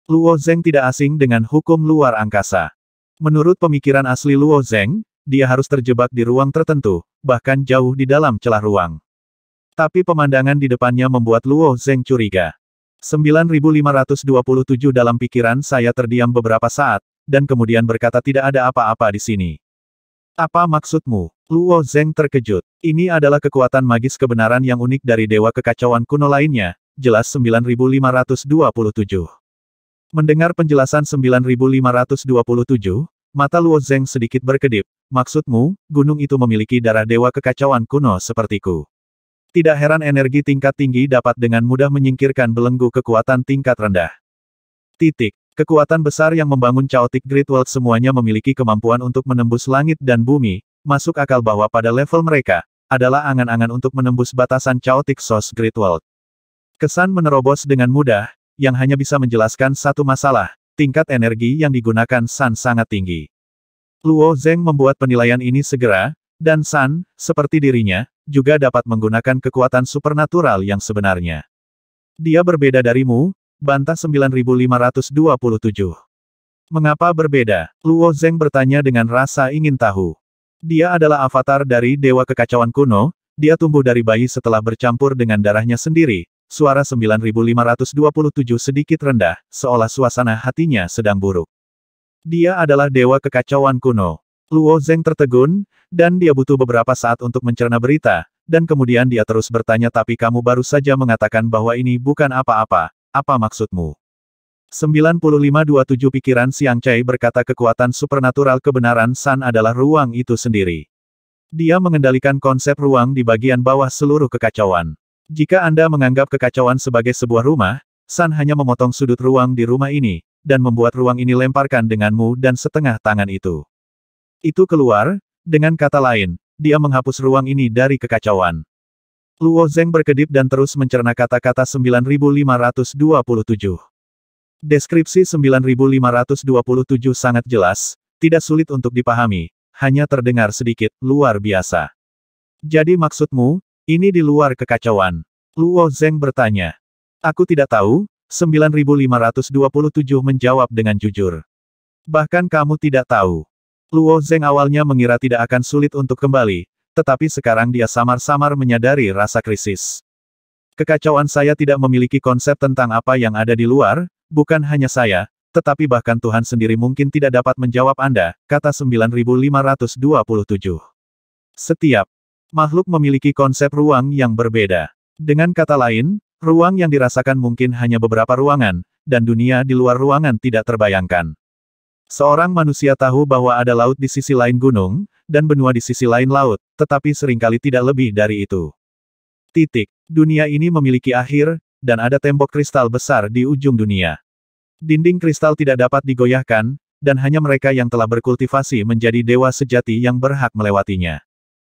Luo Zeng tidak asing dengan hukum luar angkasa. Menurut pemikiran asli Luo Zeng, dia harus terjebak di ruang tertentu, bahkan jauh di dalam celah ruang. Tapi pemandangan di depannya membuat Luo Zeng curiga. 9527 dalam pikiran saya terdiam beberapa saat, dan kemudian berkata tidak ada apa-apa di sini. Apa maksudmu? Luo Zeng terkejut. Ini adalah kekuatan magis kebenaran yang unik dari dewa kekacauan kuno lainnya, jelas 9527. Mendengar penjelasan 9527, mata Luo Zeng sedikit berkedip. Maksudmu, gunung itu memiliki darah dewa kekacauan kuno sepertiku. Tidak heran energi tingkat tinggi dapat dengan mudah menyingkirkan belenggu kekuatan tingkat rendah. Kekuatan besar yang membangun Chaotic Great World semuanya memiliki kemampuan untuk menembus langit dan bumi, masuk akal bahwa pada level mereka, adalah angan-angan untuk menembus batasan Chaotic Source Great World. Kesan menerobos dengan mudah, yang hanya bisa menjelaskan satu masalah, tingkat energi yang digunakan San sangat tinggi. Luo Zeng membuat penilaian ini segera, dan San, seperti dirinya, juga dapat menggunakan kekuatan supernatural yang sebenarnya. Dia berbeda darimu, bantah 9527. Mengapa berbeda? Luo Zeng bertanya dengan rasa ingin tahu. Dia adalah avatar dari dewa kekacauan kuno, dia tumbuh dari bayi setelah bercampur dengan darahnya sendiri. Suara 9527 sedikit rendah, seolah suasana hatinya sedang buruk. Dia adalah dewa kekacauan kuno. Luo Zeng tertegun, dan dia butuh beberapa saat untuk mencerna berita, dan kemudian dia terus bertanya tapi kamu baru saja mengatakan bahwa ini bukan apa-apa, apa maksudmu? 9527 pikiran Xiang Chai berkata kekuatan supernatural kebenaran San adalah ruang itu sendiri. Dia mengendalikan konsep ruang di bagian bawah seluruh kekacauan. Jika Anda menganggap kekacauan sebagai sebuah rumah, San hanya memotong sudut ruang di rumah ini, dan membuat ruang ini lemparkan denganmu dan setengah tangan itu. Itu keluar, dengan kata lain, dia menghapus ruang ini dari kekacauan. Luo Zeng berkedip dan terus mencerna kata-kata 9527. Deskripsi 9527 sangat jelas, tidak sulit untuk dipahami, hanya terdengar sedikit, luar biasa. Jadi maksudmu, ini di luar kekacauan? Luo Zeng bertanya. Aku tidak tahu, 9527 menjawab dengan jujur. Bahkan kamu tidak tahu. Luo Zeng awalnya mengira tidak akan sulit untuk kembali, tetapi sekarang dia samar-samar menyadari rasa krisis. Kekacauan saya tidak memiliki konsep tentang apa yang ada di luar, bukan hanya saya, tetapi bahkan Tuhan sendiri mungkin tidak dapat menjawab Anda, kata 9527. Setiap makhluk memiliki konsep ruang yang berbeda. Dengan kata lain, ruang yang dirasakan mungkin hanya beberapa ruangan, dan dunia di luar ruangan tidak terbayangkan. Seorang manusia tahu bahwa ada laut di sisi lain gunung, dan benua di sisi lain laut, tetapi seringkali tidak lebih dari itu. Dunia ini memiliki akhir, dan ada tembok kristal besar di ujung dunia. Dinding kristal tidak dapat digoyahkan, dan hanya mereka yang telah berkultivasi menjadi dewa sejati yang berhak melewatinya.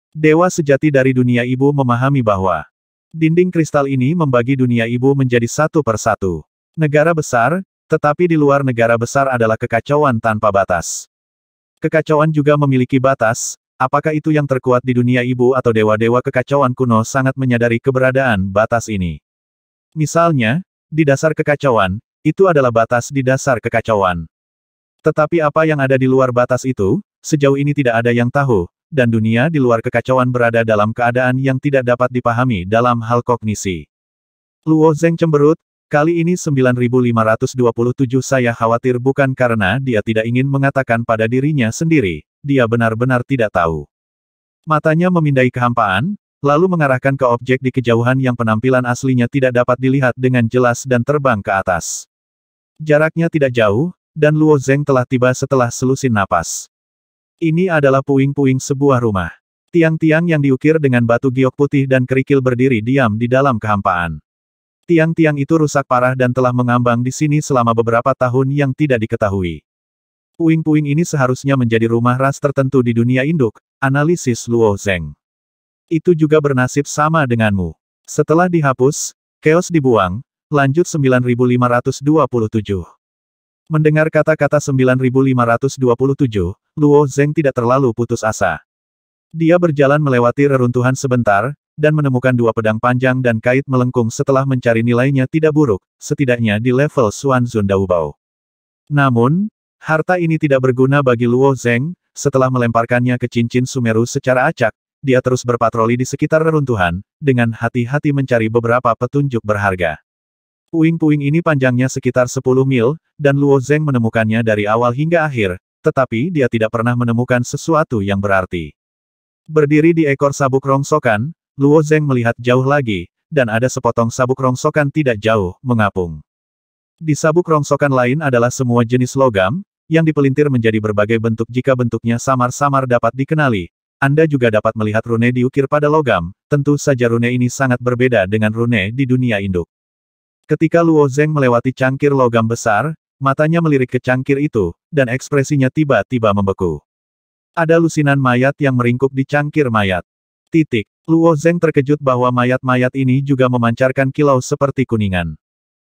Dewa sejati dari dunia ibu memahami bahwa dinding kristal ini membagi dunia ibu menjadi satu persatu. Negara besar, tetapi di luar negara besar adalah kekacauan tanpa batas. Kekacauan juga memiliki batas, apakah itu yang terkuat di dunia ibu atau dewa-dewa kekacauan kuno sangat menyadari keberadaan batas ini. Misalnya, di dasar kekacauan, itu adalah batas di dasar kekacauan. Tetapi apa yang ada di luar batas itu, sejauh ini tidak ada yang tahu, dan dunia di luar kekacauan berada dalam keadaan yang tidak dapat dipahami dalam hal kognisi. Luo Zeng cemberut. Kali ini 9527 saya khawatir bukan karena dia tidak ingin mengatakan pada dirinya sendiri, dia benar-benar tidak tahu. Matanya memindai kehampaan, lalu mengarahkan ke objek di kejauhan yang penampilan aslinya tidak dapat dilihat dengan jelas dan terbang ke atas. Jaraknya tidak jauh, dan Luo Zeng telah tiba setelah selusin napas. Ini adalah puing-puing sebuah rumah. Tiang-tiang yang diukir dengan batu giok putih dan kerikil berdiri diam di dalam kehampaan. Tiang-tiang itu rusak parah dan telah mengambang di sini selama beberapa tahun yang tidak diketahui. Puing-puing ini seharusnya menjadi rumah ras tertentu di dunia induk, analisis Luo Zeng. Itu juga bernasib sama denganmu. Setelah dihapus, chaos dibuang, lanjut 9527. Mendengar kata-kata 9527, Luo Zeng tidak terlalu putus asa. Dia berjalan melewati reruntuhan sebentar, dan menemukan dua pedang panjang dan kait melengkung setelah mencari nilainya tidak buruk, setidaknya di level Xuanzun Daobao. Namun, harta ini tidak berguna bagi Luo Zeng. Setelah melemparkannya ke cincin Sumeru secara acak, dia terus berpatroli di sekitar reruntuhan, dengan hati-hati mencari beberapa petunjuk berharga. Puing-puing ini panjangnya sekitar 10 mil, dan Luo Zeng menemukannya dari awal hingga akhir, tetapi dia tidak pernah menemukan sesuatu yang berarti. Berdiri di ekor sabuk rongsokan, Luo Zeng melihat jauh lagi, dan ada sepotong sabuk rongsokan tidak jauh, mengapung. Di sabuk rongsokan lain adalah semua jenis logam, yang dipelintir menjadi berbagai bentuk. Jika bentuknya samar-samar dapat dikenali, Anda juga dapat melihat rune diukir pada logam. Tentu saja rune ini sangat berbeda dengan rune di dunia induk. Ketika Luo Zeng melewati cangkir logam besar, matanya melirik ke cangkir itu, dan ekspresinya tiba-tiba membeku. Ada lusinan mayat yang meringkuk di cangkir mayat. Luo Zeng terkejut bahwa mayat-mayat ini juga memancarkan kilau seperti kuningan.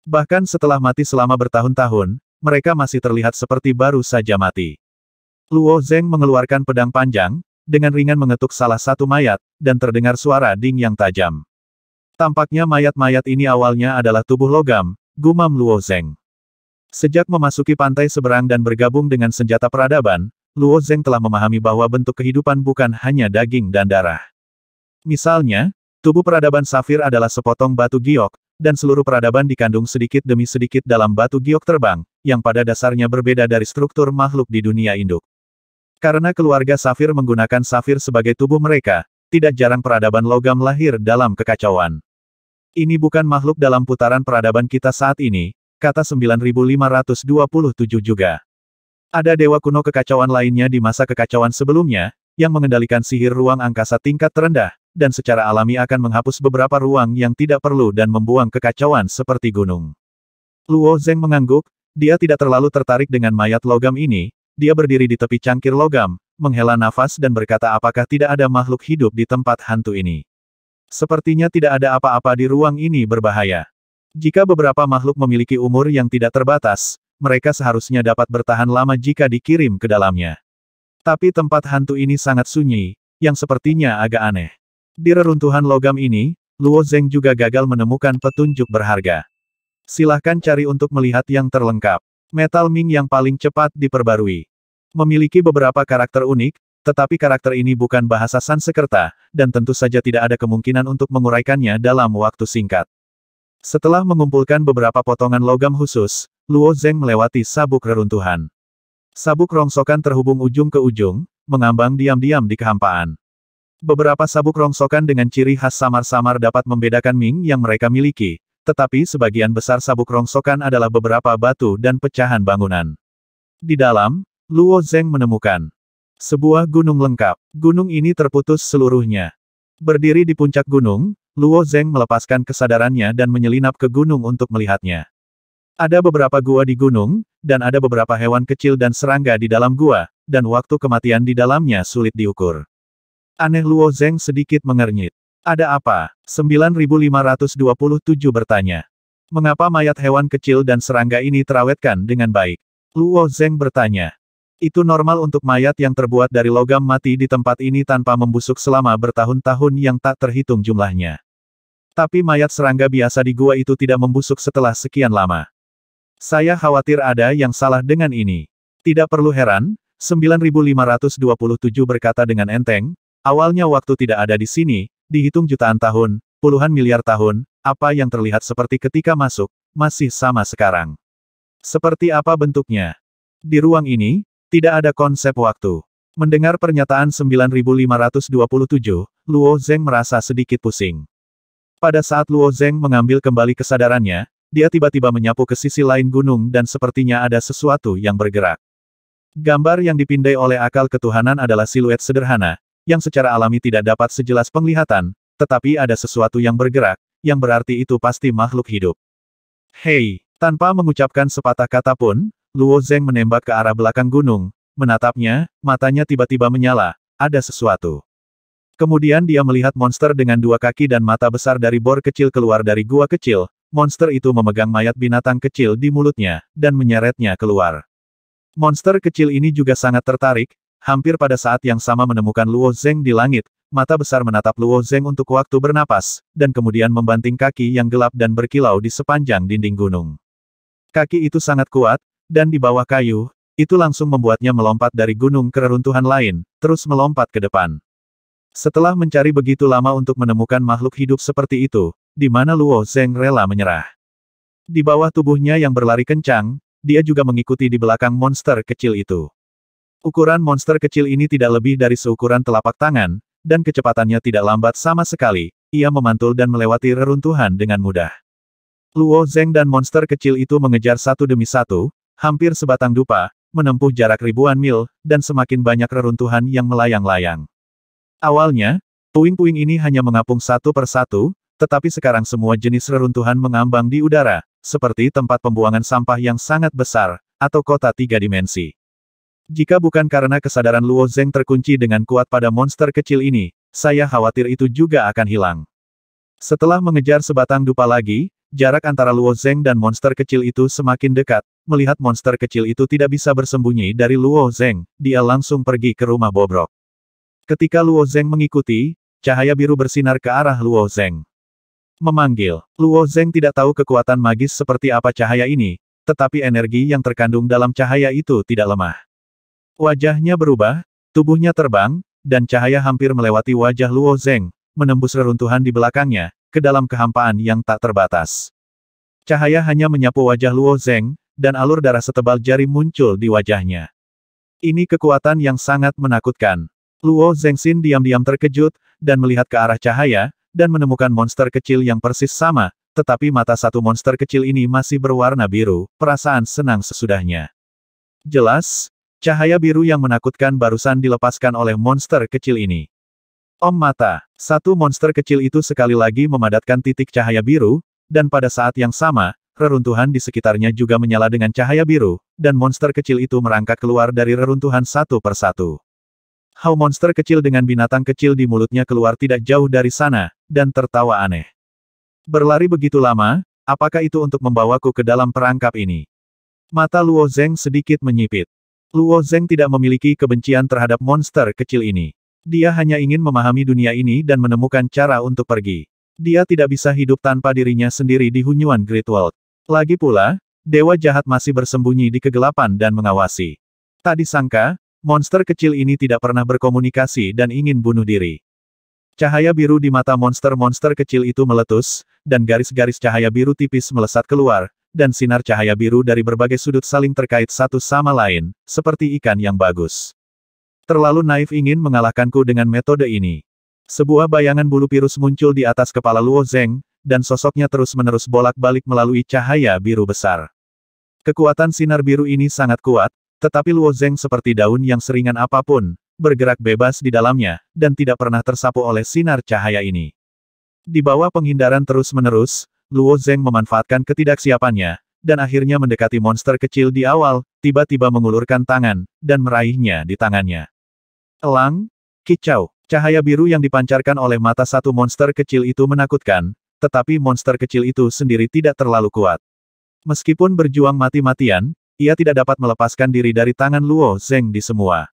Bahkan setelah mati selama bertahun-tahun, mereka masih terlihat seperti baru saja mati. Luo Zeng mengeluarkan pedang panjang, dengan ringan mengetuk salah satu mayat, dan terdengar suara ding yang tajam. Tampaknya mayat-mayat ini awalnya adalah tubuh logam, gumam Luo Zeng. Sejak memasuki pantai seberang dan bergabung dengan senjata peradaban, Luo Zeng telah memahami bahwa bentuk kehidupan bukan hanya daging dan darah. Misalnya, tubuh peradaban safir adalah sepotong batu giok, dan seluruh peradaban dikandung sedikit demi sedikit dalam batu giok terbang, yang pada dasarnya berbeda dari struktur makhluk di dunia induk. Karena keluarga safir menggunakan safir sebagai tubuh mereka, tidak jarang peradaban logam lahir dalam kekacauan. Ini bukan makhluk dalam putaran peradaban kita saat ini, kata 9527 juga. Ada dewa kuno kekacauan lainnya di masa kekacauan sebelumnya, yang mengendalikan sihir ruang angkasa tingkat terendah, dan secara alami akan menghapus beberapa ruang yang tidak perlu dan membuang kekacauan seperti gunung. Luo Zeng mengangguk, dia tidak terlalu tertarik dengan mayat logam ini. Dia berdiri di tepi cangkir logam, menghela nafas dan berkata, apakah tidak ada makhluk hidup di tempat hantu ini? Sepertinya tidak ada apa-apa di ruang ini berbahaya. Jika beberapa makhluk memiliki umur yang tidak terbatas, mereka seharusnya dapat bertahan lama jika dikirim ke dalamnya. Tapi tempat hantu ini sangat sunyi, yang sepertinya agak aneh. Di reruntuhan logam ini, Luo Zeng juga gagal menemukan petunjuk berharga. Silahkan cari untuk melihat yang terlengkap. Metal Ming yang paling cepat diperbarui. Memiliki beberapa karakter unik, tetapi karakter ini bukan bahasa Sanskerta, dan tentu saja tidak ada kemungkinan untuk menguraikannya dalam waktu singkat. Setelah mengumpulkan beberapa potongan logam khusus, Luo Zeng melewati sabuk reruntuhan. Sabuk rongsokan terhubung ujung ke ujung, mengambang diam-diam di kehampaan. Beberapa sabuk rongsokan dengan ciri khas samar-samar dapat membedakan Ming yang mereka miliki, tetapi sebagian besar sabuk rongsokan adalah beberapa batu dan pecahan bangunan. Di dalam, Luo Zeng menemukan sebuah gunung lengkap. Gunung ini terputus seluruhnya. Berdiri di puncak gunung, Luo Zeng melepaskan kesadarannya dan menyelinap ke gunung untuk melihatnya. Ada beberapa gua di gunung, dan ada beberapa hewan kecil dan serangga di dalam gua, dan waktu kematian di dalamnya sulit diukur. Aneh, Luo Zeng sedikit mengernyit. Ada apa? 9527 bertanya. Mengapa mayat hewan kecil dan serangga ini terawetkan dengan baik? Luo Zeng bertanya. Itu normal untuk mayat yang terbuat dari logam mati di tempat ini tanpa membusuk selama bertahun-tahun yang tak terhitung jumlahnya. Tapi mayat serangga biasa di gua itu tidak membusuk setelah sekian lama. Saya khawatir ada yang salah dengan ini. Tidak perlu heran, 9527 berkata dengan enteng. Awalnya waktu tidak ada di sini, dihitung jutaan tahun, puluhan miliar tahun, apa yang terlihat seperti ketika masuk, masih sama sekarang. Seperti apa bentuknya? Di ruang ini, tidak ada konsep waktu. Mendengar pernyataan 9527, Luo Zeng merasa sedikit pusing. Pada saat Luo Zeng mengambil kembali kesadarannya, dia tiba-tiba menyapu ke sisi lain gunung dan sepertinya ada sesuatu yang bergerak. Gambar yang dipindai oleh akal ketuhanan adalah siluet sederhana, yang secara alami tidak dapat sejelas penglihatan, tetapi ada sesuatu yang bergerak, yang berarti itu pasti makhluk hidup. Hei, tanpa mengucapkan sepatah kata pun, Luo Zeng menembak ke arah belakang gunung, menatapnya, matanya tiba-tiba menyala, ada sesuatu. Kemudian dia melihat monster dengan dua kaki dan mata besar dari bor kecil keluar dari gua kecil, monster itu memegang mayat binatang kecil di mulutnya, dan menyeretnya keluar. Monster kecil ini juga sangat tertarik. Hampir pada saat yang sama menemukan Luo Zeng di langit, mata besar menatap Luo Zeng untuk waktu bernapas, dan kemudian membanting kaki yang gelap dan berkilau di sepanjang dinding gunung. Kaki itu sangat kuat, dan di bawah kayu, itu langsung membuatnya melompat dari gunung ke reruntuhan lain, terus melompat ke depan. Setelah mencari begitu lama untuk menemukan makhluk hidup seperti itu, di mana Luo Zeng rela menyerah. Di bawah tubuhnya yang berlari kencang, dia juga mengikuti di belakang monster kecil itu. Ukuran monster kecil ini tidak lebih dari seukuran telapak tangan, dan kecepatannya tidak lambat sama sekali, ia memantul dan melewati reruntuhan dengan mudah. Luo Zeng dan monster kecil itu mengejar satu demi satu, hampir sebatang dupa, menempuh jarak ribuan mil, dan semakin banyak reruntuhan yang melayang-layang. Awalnya, puing-puing ini hanya mengapung satu per satu, tetapi sekarang semua jenis reruntuhan mengambang di udara, seperti tempat pembuangan sampah yang sangat besar, atau kota tiga dimensi. Jika bukan karena kesadaran Luo Zeng terkunci dengan kuat pada monster kecil ini, saya khawatir itu juga akan hilang. Setelah mengejar sebatang dupa lagi, jarak antara Luo Zeng dan monster kecil itu semakin dekat. Melihat monster kecil itu tidak bisa bersembunyi dari Luo Zeng, dia langsung pergi ke rumah bobrok. Ketika Luo Zeng mengikuti, cahaya biru bersinar ke arah Luo Zeng. Memanggil. Luo Zeng tidak tahu kekuatan magis seperti apa cahaya ini, tetapi energi yang terkandung dalam cahaya itu tidak lemah. Wajahnya berubah, tubuhnya terbang, dan cahaya hampir melewati wajah Luo Zeng, menembus reruntuhan di belakangnya, ke dalam kehampaan yang tak terbatas. Cahaya hanya menyapu wajah Luo Zeng, dan alur darah setebal jari muncul di wajahnya. Ini kekuatan yang sangat menakutkan. Luo Zengxin diam-diam terkejut, dan melihat ke arah cahaya, dan menemukan monster kecil yang persis sama, tetapi mata satu monster kecil ini masih berwarna biru, perasaan senang sesudahnya. Jelas, cahaya biru yang menakutkan barusan dilepaskan oleh monster kecil ini. Om mata, satu monster kecil itu sekali lagi memadatkan titik cahaya biru, dan pada saat yang sama, reruntuhan di sekitarnya juga menyala dengan cahaya biru, dan monster kecil itu merangkak keluar dari reruntuhan satu per satu. Hau monster kecil dengan binatang kecil di mulutnya keluar tidak jauh dari sana, dan tertawa aneh. Berlari begitu lama, apakah itu untuk membawaku ke dalam perangkap ini? Mata Luo Zeng sedikit menyipit. Luo Zeng tidak memiliki kebencian terhadap monster kecil ini. Dia hanya ingin memahami dunia ini dan menemukan cara untuk pergi. Dia tidak bisa hidup tanpa dirinya sendiri di Hunyuan Great World. Lagi pula, dewa jahat masih bersembunyi di kegelapan dan mengawasi. Tak disangka, monster kecil ini tidak pernah berkomunikasi dan ingin bunuh diri. Cahaya biru di mata monster-monster kecil itu meletus, dan garis-garis cahaya biru tipis melesat keluar, dan sinar cahaya biru dari berbagai sudut saling terkait satu sama lain, seperti ikan yang bagus. Terlalu naif ingin mengalahkanku dengan metode ini. Sebuah bayangan bulu virus muncul di atas kepala Luo Zeng, dan sosoknya terus-menerus bolak-balik melalui cahaya biru besar. Kekuatan sinar biru ini sangat kuat, tetapi Luo Zeng seperti daun yang seringan apapun, bergerak bebas di dalamnya, dan tidak pernah tersapu oleh sinar cahaya ini. Di bawah penghindaran terus-menerus, Luo Zeng memanfaatkan ketidaksiapannya, dan akhirnya mendekati monster kecil di awal, tiba-tiba mengulurkan tangan, dan meraihnya di tangannya. Elang, kicau, cahaya biru yang dipancarkan oleh mata satu monster kecil itu menakutkan, tetapi monster kecil itu sendiri tidak terlalu kuat. Meskipun berjuang mati-matian, ia tidak dapat melepaskan diri dari tangan Luo Zeng di semua.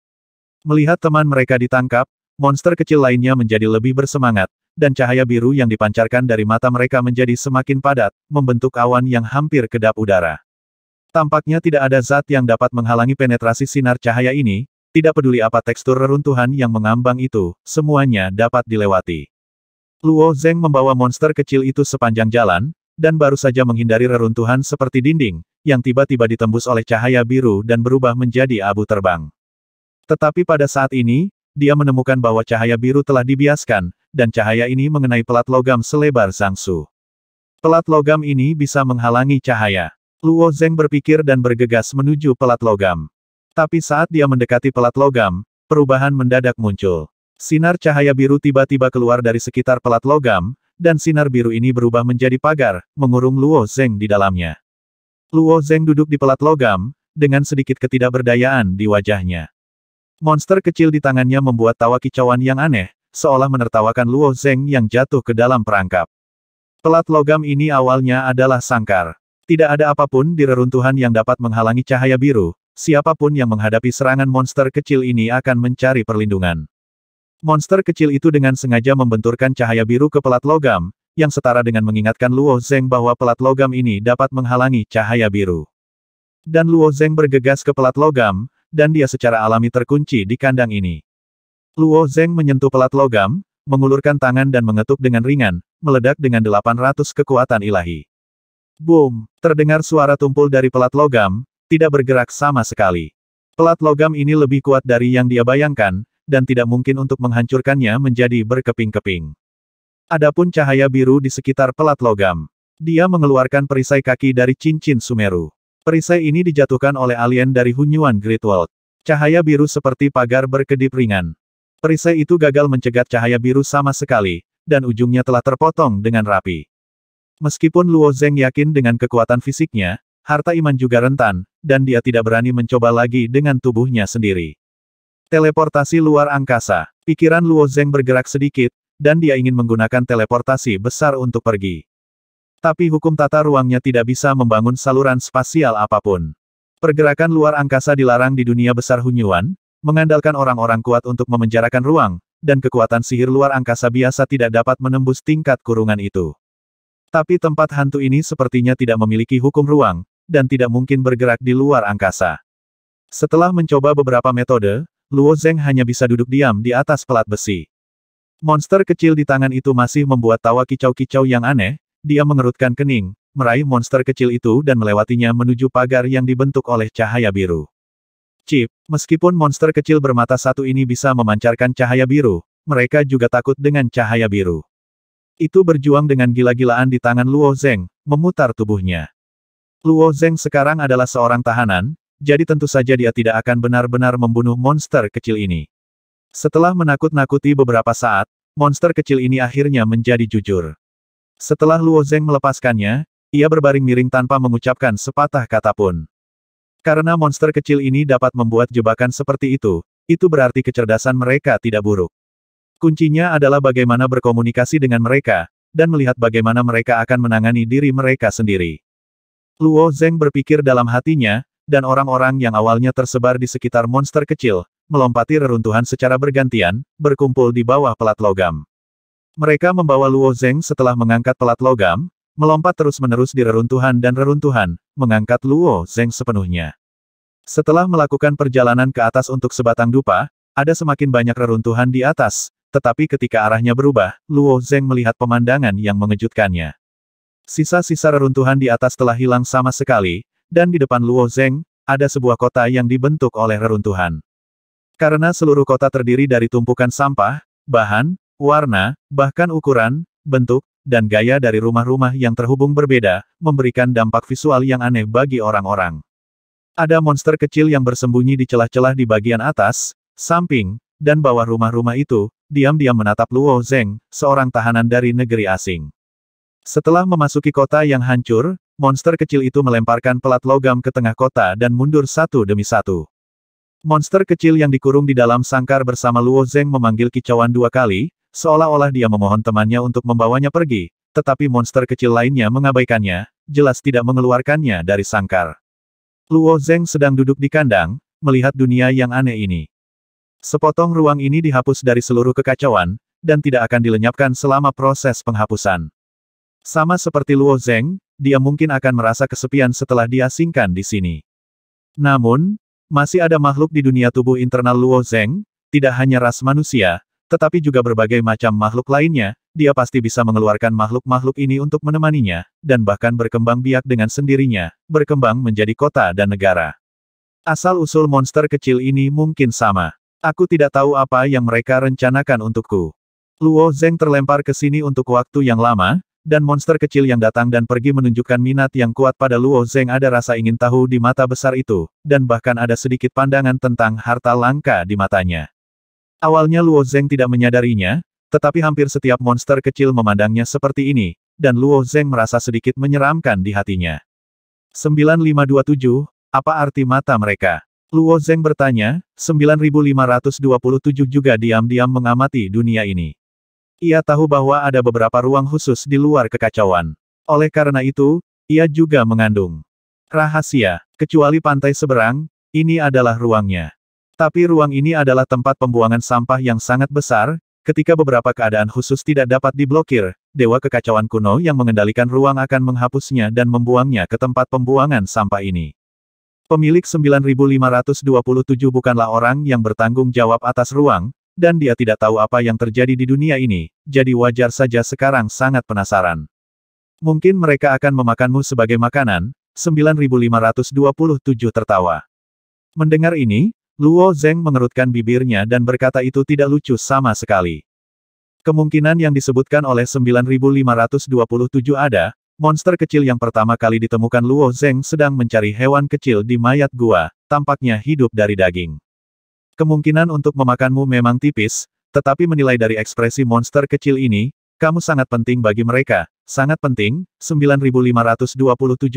Melihat teman mereka ditangkap, monster kecil lainnya menjadi lebih bersemangat, dan cahaya biru yang dipancarkan dari mata mereka menjadi semakin padat, membentuk awan yang hampir kedap udara. Tampaknya tidak ada zat yang dapat menghalangi penetrasi sinar cahaya ini, tidak peduli apa tekstur reruntuhan yang mengambang itu, semuanya dapat dilewati. Luo Zeng membawa monster kecil itu sepanjang jalan, dan baru saja menghindari reruntuhan seperti dinding, yang tiba-tiba ditembus oleh cahaya biru dan berubah menjadi abu terbang. Tetapi pada saat ini, dia menemukan bahwa cahaya biru telah dibiaskan, dan cahaya ini mengenai pelat logam selebar Zangsu. Pelat logam ini bisa menghalangi cahaya. Luo Zeng berpikir dan bergegas menuju pelat logam. Tapi saat dia mendekati pelat logam, perubahan mendadak muncul. Sinar cahaya biru tiba-tiba keluar dari sekitar pelat logam, dan sinar biru ini berubah menjadi pagar, mengurung Luo Zeng di dalamnya. Luo Zeng duduk di pelat logam, dengan sedikit ketidakberdayaan di wajahnya. Monster kecil di tangannya membuat tawa kicauan yang aneh, seolah menertawakan Luo Zeng yang jatuh ke dalam perangkap. Pelat logam ini awalnya adalah sangkar. Tidak ada apapun di reruntuhan yang dapat menghalangi cahaya biru, siapapun yang menghadapi serangan monster kecil ini akan mencari perlindungan. Monster kecil itu dengan sengaja membenturkan cahaya biru ke pelat logam, yang setara dengan mengingatkan Luo Zeng bahwa pelat logam ini dapat menghalangi cahaya biru. Dan Luo Zeng bergegas ke pelat logam, dan dia secara alami terkunci di kandang ini. Luo Zeng menyentuh pelat logam, mengulurkan tangan dan mengetuk dengan ringan, meledak dengan 800 kekuatan ilahi. Boom! Terdengar suara tumpul dari pelat logam, tidak bergerak sama sekali. Pelat logam ini lebih kuat dari yang dia bayangkan, dan tidak mungkin untuk menghancurkannya menjadi berkeping-keping. Adapun cahaya biru di sekitar pelat logam. Dia mengeluarkan perisai kaki dari cincin Sumeru. Perisai ini dijatuhkan oleh alien dari Hunyuan Great World. Cahaya biru seperti pagar berkedip ringan. Perisai itu gagal mencegat cahaya biru sama sekali, dan ujungnya telah terpotong dengan rapi. Meskipun Luo Zeng yakin dengan kekuatan fisiknya, harta iman juga rentan, dan dia tidak berani mencoba lagi dengan tubuhnya sendiri. Teleportasi luar angkasa. Pikiran Luo Zeng bergerak sedikit, dan dia ingin menggunakan teleportasi besar untuk pergi. Tapi hukum tata ruangnya tidak bisa membangun saluran spasial apapun. Pergerakan luar angkasa dilarang di dunia besar Hunyuan, mengandalkan orang-orang kuat untuk memenjarakan ruang, dan kekuatan sihir luar angkasa biasa tidak dapat menembus tingkat kurungan itu. Tapi tempat hantu ini sepertinya tidak memiliki hukum ruang, dan tidak mungkin bergerak di luar angkasa. Setelah mencoba beberapa metode, Luo Zeng hanya bisa duduk diam di atas pelat besi. Monster kecil di tangan itu masih membuat tawa kicau-kicau yang aneh. Dia mengerutkan kening, meraih monster kecil itu dan melewatinya menuju pagar yang dibentuk oleh cahaya biru. Chip, meskipun monster kecil bermata satu ini bisa memancarkan cahaya biru, mereka juga takut dengan cahaya biru. Itu berjuang dengan gila-gilaan di tangan Luo Zeng, memutar tubuhnya. Luo Zeng sekarang adalah seorang tahanan, jadi tentu saja dia tidak akan benar-benar membunuh monster kecil ini. Setelah menakut-nakuti beberapa saat, monster kecil ini akhirnya menjadi jujur. Setelah Luo Zeng melepaskannya, ia berbaring miring tanpa mengucapkan sepatah kata pun. Karena monster kecil ini dapat membuat jebakan seperti itu berarti kecerdasan mereka tidak buruk. Kuncinya adalah bagaimana berkomunikasi dengan mereka, dan melihat bagaimana mereka akan menangani diri mereka sendiri. Luo Zeng berpikir dalam hatinya, dan orang-orang yang awalnya tersebar di sekitar monster kecil, melompati reruntuhan secara bergantian, berkumpul di bawah pelat logam. Mereka membawa Luo Zeng setelah mengangkat pelat logam, melompat terus-menerus di reruntuhan dan reruntuhan, mengangkat Luo Zeng sepenuhnya. Setelah melakukan perjalanan ke atas untuk sebatang dupa, ada semakin banyak reruntuhan di atas, tetapi ketika arahnya berubah, Luo Zeng melihat pemandangan yang mengejutkannya. Sisa-sisa reruntuhan di atas telah hilang sama sekali, dan di depan Luo Zeng, ada sebuah kota yang dibentuk oleh reruntuhan. Karena seluruh kota terdiri dari tumpukan sampah, bahan, warna, bahkan ukuran, bentuk, dan gaya dari rumah-rumah yang terhubung berbeda, memberikan dampak visual yang aneh bagi orang-orang. Ada monster kecil yang bersembunyi di celah-celah di bagian atas, samping, dan bawah rumah-rumah itu, diam-diam menatap Luo Zeng, seorang tahanan dari negeri asing. Setelah memasuki kota yang hancur, monster kecil itu melemparkan pelat logam ke tengah kota dan mundur satu demi satu. Monster kecil yang dikurung di dalam sangkar bersama Luo Zeng memanggil kicauan dua kali, seolah-olah dia memohon temannya untuk membawanya pergi, tetapi monster kecil lainnya mengabaikannya, jelas tidak mengeluarkannya dari sangkar. Luo Zeng sedang duduk di kandang, melihat dunia yang aneh ini. Sepotong ruang ini dihapus dari seluruh kekacauan, dan tidak akan dilenyapkan selama proses penghapusan. Sama seperti Luo Zeng, dia mungkin akan merasa kesepian setelah diasingkan di sini. Namun, masih ada makhluk di dunia tubuh internal Luo Zeng, tidak hanya ras manusia, tetapi juga berbagai macam makhluk lainnya, dia pasti bisa mengeluarkan makhluk-makhluk ini untuk menemaninya, dan bahkan berkembang biak dengan sendirinya, berkembang menjadi kota dan negara. Asal-usul monster kecil ini mungkin sama. Aku tidak tahu apa yang mereka rencanakan untukku. Luo Zeng terlempar ke sini untuk waktu yang lama, dan monster kecil yang datang dan pergi menunjukkan minat yang kuat pada Luo Zeng. Ada rasa ingin tahu di mata besar itu, dan bahkan ada sedikit pandangan tentang harta langka di matanya. Awalnya Luo Zeng tidak menyadarinya, tetapi hampir setiap monster kecil memandangnya seperti ini, dan Luo Zeng merasa sedikit menyeramkan di hatinya. 9527, apa arti mata mereka? Luo Zeng bertanya, 9527 juga diam-diam mengamati dunia ini. Ia tahu bahwa ada beberapa ruang khusus di luar kekacauan. Oleh karena itu, ia juga mengandung rahasia. Kecuali pantai seberang, ini adalah ruangnya. Tapi ruang ini adalah tempat pembuangan sampah yang sangat besar, ketika beberapa keadaan khusus tidak dapat diblokir, dewa kekacauan kuno yang mengendalikan ruang akan menghapusnya dan membuangnya ke tempat pembuangan sampah ini. Pemilik 9527 bukanlah orang yang bertanggung jawab atas ruang, dan dia tidak tahu apa yang terjadi di dunia ini, jadi wajar saja sekarang sangat penasaran. Mungkin mereka akan memakanmu sebagai makanan, 9527 tertawa. Mendengar ini, Luo Zeng mengerutkan bibirnya dan berkata itu tidak lucu sama sekali. Kemungkinan yang disebutkan oleh 9527 ada, monster kecil yang pertama kali ditemukan Luo Zeng sedang mencari hewan kecil di mayat gua, tampaknya hidup dari daging. Kemungkinan untuk memakanmu memang tipis, tetapi menilai dari ekspresi monster kecil ini, kamu sangat penting bagi mereka, sangat penting, 9527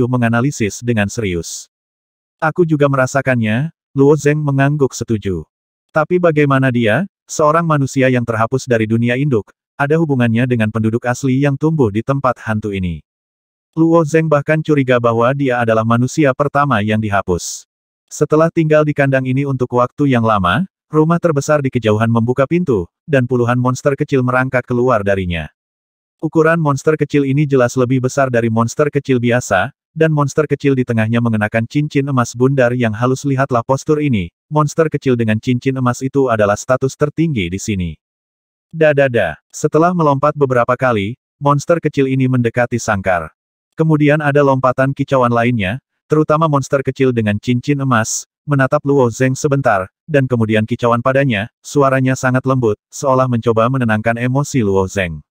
menganalisis dengan serius. Aku juga merasakannya, Luo Zeng mengangguk setuju. Tapi bagaimana dia, seorang manusia yang terhapus dari dunia induk, ada hubungannya dengan penduduk asli yang tumbuh di tempat hantu ini. Luo Zeng bahkan curiga bahwa dia adalah manusia pertama yang dihapus. Setelah tinggal di kandang ini untuk waktu yang lama, rumah terbesar di kejauhan membuka pintu, dan puluhan monster kecil merangkak keluar darinya. Ukuran monster kecil ini jelas lebih besar dari monster kecil biasa, dan monster kecil di tengahnya mengenakan cincin emas bundar yang halus. Lihatlah postur ini, monster kecil dengan cincin emas itu adalah status tertinggi di sini. Dadada. Setelah melompat beberapa kali, monster kecil ini mendekati sangkar. Kemudian ada lompatan kicauan lainnya, terutama monster kecil dengan cincin emas, menatap Luo Zeng sebentar, dan kemudian kicauan padanya, suaranya sangat lembut, seolah mencoba menenangkan emosi Luo Zeng.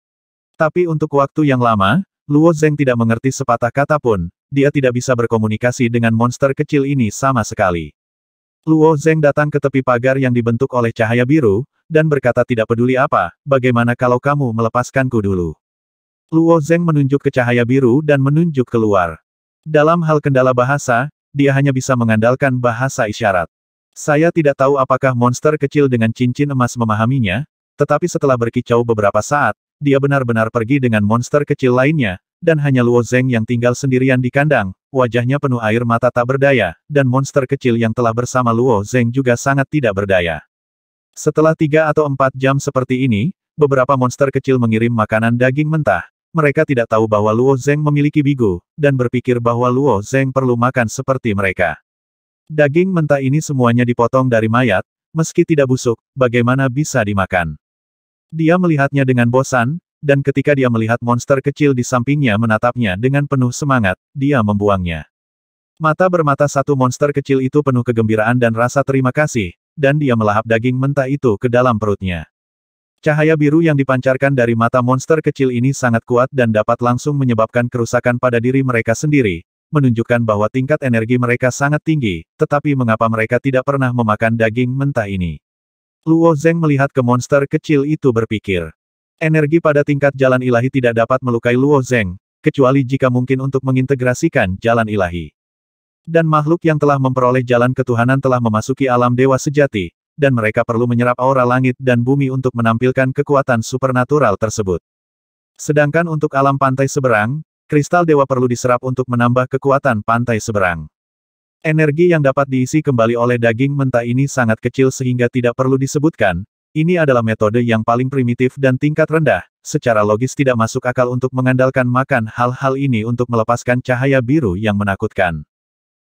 Tapi untuk waktu yang lama, Luo Zeng tidak mengerti sepatah kata pun, dia tidak bisa berkomunikasi dengan monster kecil ini sama sekali. Luo Zeng datang ke tepi pagar yang dibentuk oleh cahaya biru, dan berkata tidak peduli apa, bagaimana kalau kamu melepaskanku dulu. Luo Zeng menunjuk ke cahaya biru dan menunjuk keluar. Dalam hal kendala bahasa, dia hanya bisa mengandalkan bahasa isyarat. Saya tidak tahu apakah monster kecil dengan cincin emas memahaminya, tetapi setelah berkicau beberapa saat, dia benar-benar pergi dengan monster kecil lainnya, dan hanya Luo Zeng yang tinggal sendirian di kandang, wajahnya penuh air mata tak berdaya, dan monster kecil yang telah bersama Luo Zeng juga sangat tidak berdaya. Setelah 3 atau 4 jam seperti ini, beberapa monster kecil mengirim makanan daging mentah. Mereka tidak tahu bahwa Luo Zeng memiliki bigu, dan berpikir bahwa Luo Zeng perlu makan seperti mereka. Daging mentah ini semuanya dipotong dari mayat, meski tidak busuk, bagaimana bisa dimakan? Dia melihatnya dengan bosan, dan ketika dia melihat monster kecil di sampingnya menatapnya dengan penuh semangat, dia membuangnya. Mata bermata satu monster kecil itu penuh kegembiraan dan rasa terima kasih, dan dia melahap daging mentah itu ke dalam perutnya. Cahaya biru yang dipancarkan dari mata monster kecil ini sangat kuat dan dapat langsung menyebabkan kerusakan pada diri mereka sendiri, menunjukkan bahwa tingkat energi mereka sangat tinggi, tetapi mengapa mereka tidak pernah memakan daging mentah ini? Luo Zeng melihat ke monster kecil itu berpikir. Energi pada tingkat jalan ilahi tidak dapat melukai Luo Zeng, kecuali jika mungkin untuk mengintegrasikan jalan ilahi. Dan makhluk yang telah memperoleh jalan ketuhanan telah memasuki alam dewa sejati, dan mereka perlu menyerap aura langit dan bumi untuk menampilkan kekuatan supernatural tersebut. Sedangkan untuk alam pantai seberang, kristal dewa perlu diserap untuk menambah kekuatan pantai seberang. Energi yang dapat diisi kembali oleh daging mentah ini sangat kecil sehingga tidak perlu disebutkan, ini adalah metode yang paling primitif dan tingkat rendah, secara logis tidak masuk akal untuk mengandalkan makan hal-hal ini untuk melepaskan cahaya biru yang menakutkan.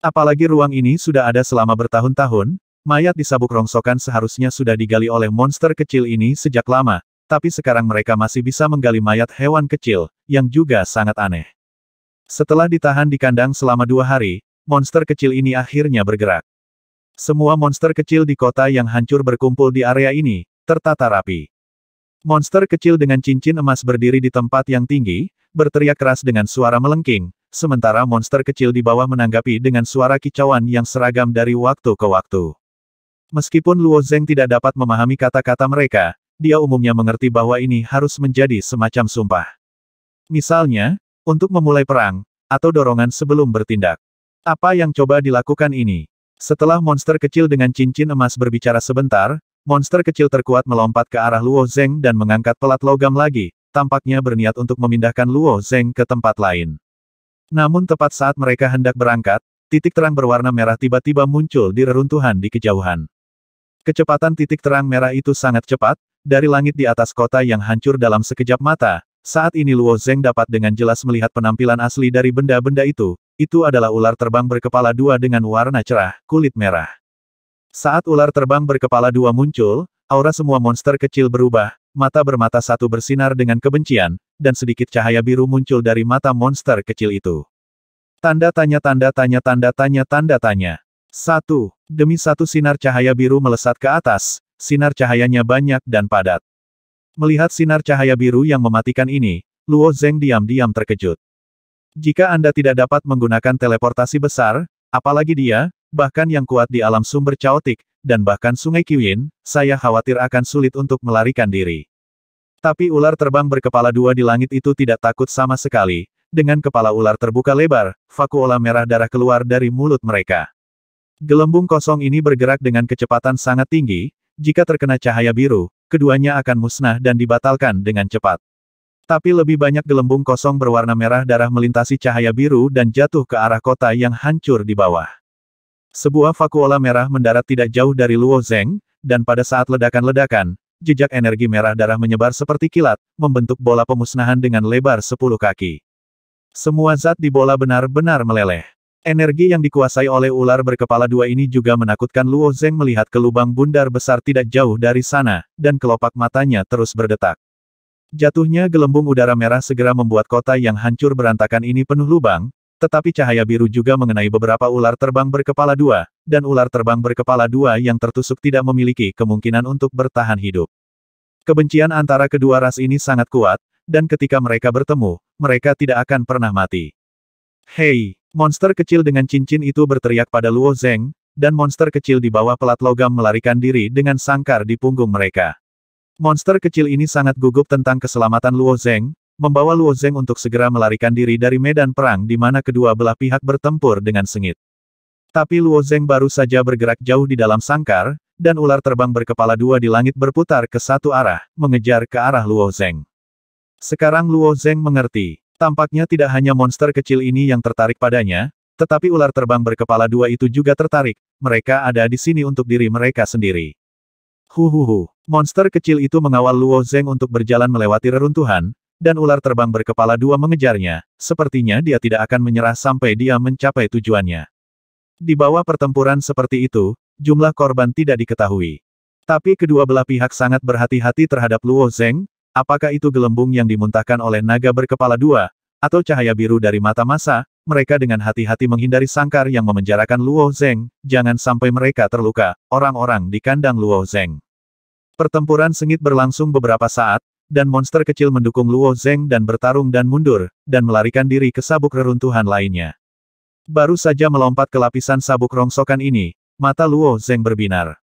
Apalagi ruang ini sudah ada selama bertahun-tahun, mayat di sabuk rongsokan seharusnya sudah digali oleh monster kecil ini sejak lama, tapi sekarang mereka masih bisa menggali mayat hewan kecil, yang juga sangat aneh. Setelah ditahan di kandang selama 2 hari, monster kecil ini akhirnya bergerak. Semua monster kecil di kota yang hancur berkumpul di area ini, tertata rapi. Monster kecil dengan cincin emas berdiri di tempat yang tinggi, berteriak keras dengan suara melengking, sementara monster kecil di bawah menanggapi dengan suara kicauan yang seragam dari waktu ke waktu. Meskipun Luo Zeng tidak dapat memahami kata-kata mereka, dia umumnya mengerti bahwa ini harus menjadi semacam sumpah. Misalnya, untuk memulai perang, atau dorongan sebelum bertindak. Apa yang coba dilakukan ini? Setelah monster kecil dengan cincin emas berbicara sebentar, monster kecil terkuat melompat ke arah Luo Zeng dan mengangkat pelat logam lagi, tampaknya berniat untuk memindahkan Luo Zeng ke tempat lain. Namun tepat saat mereka hendak berangkat, titik terang berwarna merah tiba-tiba muncul di reruntuhan di kejauhan. Kecepatan titik terang merah itu sangat cepat, dari langit di atas kota yang hancur dalam sekejap mata. Saat ini Luo Zeng dapat dengan jelas melihat penampilan asli dari benda-benda itu, Itu adalah ular terbang berkepala dua dengan warna cerah, kulit merah. Saat ular terbang berkepala dua muncul, aura semua monster kecil berubah, mata bermata satu bersinar dengan kebencian, dan sedikit cahaya biru muncul dari mata monster kecil itu. Tanda tanya tanda tanya tanda tanya tanda tanya. Satu demi satu sinar cahaya biru melesat ke atas, sinar cahayanya banyak dan padat. Melihat sinar cahaya biru yang mematikan ini, Luo Zeng diam-diam terkejut. Jika Anda tidak dapat menggunakan teleportasi besar, apalagi dia, bahkan yang kuat di alam sumber caotik, dan bahkan Sungai Qiyin, saya khawatir akan sulit untuk melarikan diri. Tapi ular terbang berkepala dua di langit itu tidak takut sama sekali, dengan kepala ular terbuka lebar, vakuola merah darah keluar dari mulut mereka. Gelembung kosong ini bergerak dengan kecepatan sangat tinggi, jika terkena cahaya biru, keduanya akan musnah dan dibatalkan dengan cepat. Tapi lebih banyak gelembung kosong berwarna merah darah melintasi cahaya biru dan jatuh ke arah kota yang hancur di bawah. Sebuah vakuola merah mendarat tidak jauh dari Luo Zeng, dan pada saat ledakan-ledakan, jejak energi merah darah menyebar seperti kilat, membentuk bola pemusnahan dengan lebar 10 kaki. Semua zat di bola benar-benar meleleh. Energi yang dikuasai oleh ular berkepala dua ini juga menakutkan Luo Zeng melihat ke lubang bundar besar tidak jauh dari sana, dan kelopak matanya terus berdetak. Jatuhnya gelembung udara merah segera membuat kota yang hancur berantakan ini penuh lubang, tetapi cahaya biru juga mengenai beberapa ular terbang berkepala dua, dan ular terbang berkepala dua yang tertusuk tidak memiliki kemungkinan untuk bertahan hidup. Kebencian antara kedua ras ini sangat kuat, dan ketika mereka bertemu, mereka tidak akan pernah mati. Hei, monster kecil dengan cincin itu berteriak pada Luo Zeng, dan monster kecil di bawah pelat logam melarikan diri dengan sangkar di punggung mereka. Monster kecil ini sangat gugup tentang keselamatan Luo Zeng, membawa Luo Zeng untuk segera melarikan diri dari medan perang di mana kedua belah pihak bertempur dengan sengit. Tapi Luo Zeng baru saja bergerak jauh di dalam sangkar, dan ular terbang berkepala dua di langit berputar ke satu arah, mengejar ke arah Luo Zeng. Sekarang Luo Zeng mengerti. Tampaknya tidak hanya monster kecil ini yang tertarik padanya, tetapi ular terbang berkepala dua itu juga tertarik, mereka ada di sini untuk diri mereka sendiri. Huhuhu, monster kecil itu mengawal Luo Zeng untuk berjalan melewati reruntuhan, dan ular terbang berkepala dua mengejarnya, sepertinya dia tidak akan menyerah sampai dia mencapai tujuannya. Di bawah pertempuran seperti itu, jumlah korban tidak diketahui. Tapi kedua belah pihak sangat berhati-hati terhadap Luo Zeng, apakah itu gelembung yang dimuntahkan oleh naga berkepala dua, atau cahaya biru dari mata massa, mereka dengan hati-hati menghindari sangkar yang memenjarakan Luo Zeng, jangan sampai mereka terluka, orang-orang di kandang Luo Zeng. Pertempuran sengit berlangsung beberapa saat, dan monster kecil mendukung Luo Zeng dan bertarung dan mundur, dan melarikan diri ke sabuk reruntuhan lainnya. Baru saja melompat ke lapisan sabuk rongsokan ini, mata Luo Zeng berbinar.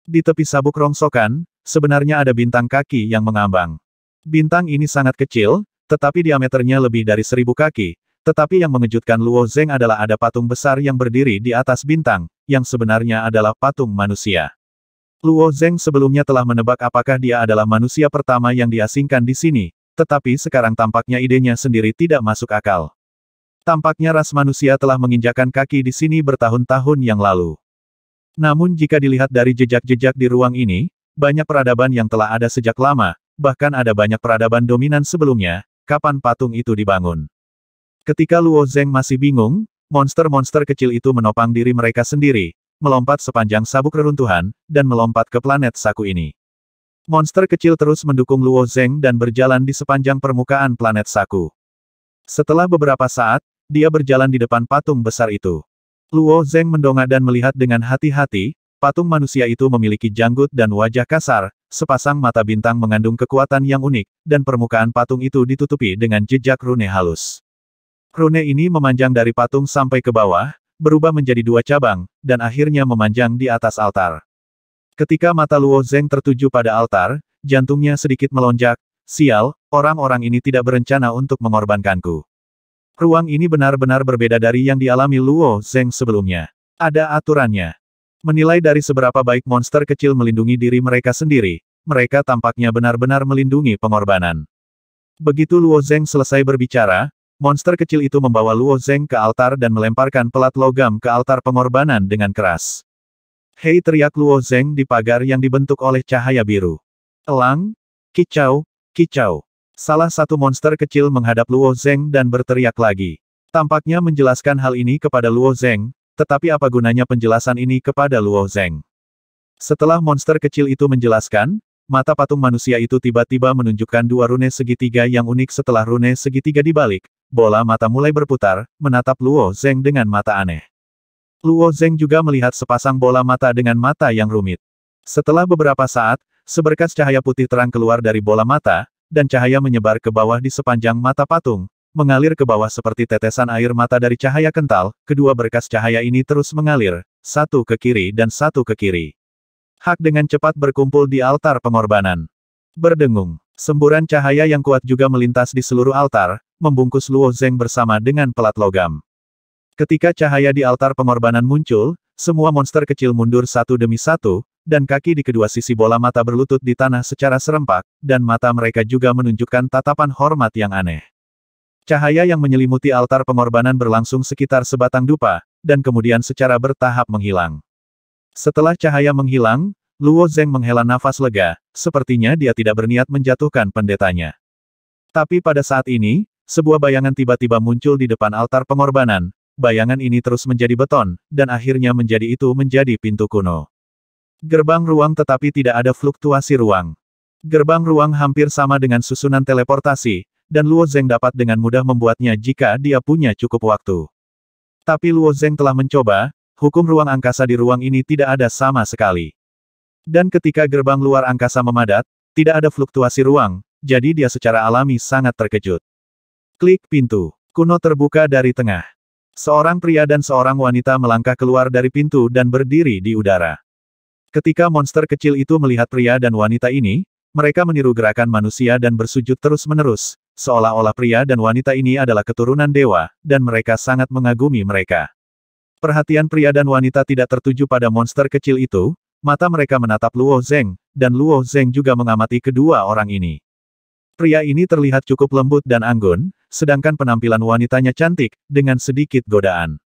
Di tepi sabuk rongsokan, sebenarnya ada bintang kaki yang mengambang. Bintang ini sangat kecil, tetapi diameternya lebih dari 1000 kaki, tetapi yang mengejutkan Luo Zeng adalah ada patung besar yang berdiri di atas bintang, yang sebenarnya adalah patung manusia. Luo Zeng sebelumnya telah menebak apakah dia adalah manusia pertama yang diasingkan di sini, tetapi sekarang tampaknya idenya sendiri tidak masuk akal. Tampaknya ras manusia telah menginjakan kaki di sini bertahun-tahun yang lalu. Namun jika dilihat dari jejak-jejak di ruang ini, banyak peradaban yang telah ada sejak lama, bahkan ada banyak peradaban dominan sebelumnya, kapan patung itu dibangun. Ketika Luo Zeng masih bingung, monster-monster kecil itu menopang diri mereka sendiri, melompat sepanjang sabuk reruntuhan, dan melompat ke planet Saku ini. Monster kecil terus mendukung Luo Zeng dan berjalan di sepanjang permukaan planet Saku. Setelah beberapa saat, dia berjalan di depan patung besar itu. Luo Zeng mendongak dan melihat dengan hati-hati, patung manusia itu memiliki janggut dan wajah kasar, sepasang mata bintang mengandung kekuatan yang unik, dan permukaan patung itu ditutupi dengan jejak rune halus. Rune ini memanjang dari patung sampai ke bawah, berubah menjadi dua cabang, dan akhirnya memanjang di atas altar. Ketika mata Luo Zeng tertuju pada altar, jantungnya sedikit melonjak, sial, orang-orang ini tidak berencana untuk mengorbankanku. Ruang ini benar-benar berbeda dari yang dialami Luo Zeng sebelumnya. Ada aturannya. Menilai dari seberapa baik monster kecil melindungi diri mereka sendiri, mereka tampaknya benar-benar melindungi pengorbanan. Begitu Luo Zeng selesai berbicara, monster kecil itu membawa Luo Zeng ke altar dan melemparkan pelat logam ke altar pengorbanan dengan keras. Hei, teriak Luo Zeng di pagar yang dibentuk oleh cahaya biru. Elang, kicau, kicau. Salah satu monster kecil menghadap Luo Zeng dan berteriak lagi. Tampaknya menjelaskan hal ini kepada Luo Zeng, tetapi apa gunanya penjelasan ini kepada Luo Zeng? Setelah monster kecil itu menjelaskan, mata patung manusia itu tiba-tiba menunjukkan dua rune segitiga yang unik. Setelah rune segitiga dibalik, bola mata mulai berputar, menatap Luo Zeng dengan mata aneh. Luo Zeng juga melihat sepasang bola mata dengan mata yang rumit. Setelah beberapa saat, seberkas cahaya putih terang keluar dari bola mata, dan cahaya menyebar ke bawah di sepanjang mata patung, mengalir ke bawah seperti tetesan air mata dari cahaya kental. Kedua berkas cahaya ini terus mengalir, satu ke kiri dan satu ke kiri. Hak dengan cepat berkumpul di altar pengorbanan. Berdengung, semburan cahaya yang kuat juga melintas di seluruh altar, membungkus Luo Zeng bersama dengan pelat logam. Ketika cahaya di altar pengorbanan muncul, semua monster kecil mundur satu demi satu, dan kaki di kedua sisi bola mata berlutut di tanah secara serempak, dan mata mereka juga menunjukkan tatapan hormat yang aneh. Cahaya yang menyelimuti altar pengorbanan berlangsung sekitar sebatang dupa, dan kemudian secara bertahap menghilang. Setelah cahaya menghilang, Luo Zeng menghela nafas lega, sepertinya dia tidak berniat menjatuhkan pendetanya. Tapi pada saat ini, sebuah bayangan tiba-tiba muncul di depan altar pengorbanan. Bayangan ini terus menjadi beton, dan akhirnya menjadi pintu kuno. Gerbang ruang tetapi tidak ada fluktuasi ruang. Gerbang ruang hampir sama dengan susunan teleportasi, dan Luo Zeng dapat dengan mudah membuatnya jika dia punya cukup waktu. Tapi Luo Zeng telah mencoba, hukum ruang angkasa di ruang ini tidak ada sama sekali. Dan ketika gerbang luar angkasa memadat, tidak ada fluktuasi ruang, jadi dia secara alami sangat terkejut. Klik pintu kuno terbuka dari tengah. Seorang pria dan seorang wanita melangkah keluar dari pintu dan berdiri di udara. Ketika monster kecil itu melihat pria dan wanita ini, mereka meniru gerakan manusia dan bersujud terus-menerus, seolah-olah pria dan wanita ini adalah keturunan dewa, dan mereka sangat mengagumi mereka. Perhatian pria dan wanita tidak tertuju pada monster kecil itu, mata mereka menatap Luo Zeng, dan Luo Zeng juga mengamati kedua orang ini. Pria ini terlihat cukup lembut dan anggun, sedangkan penampilan wanitanya cantik, dengan sedikit godaan.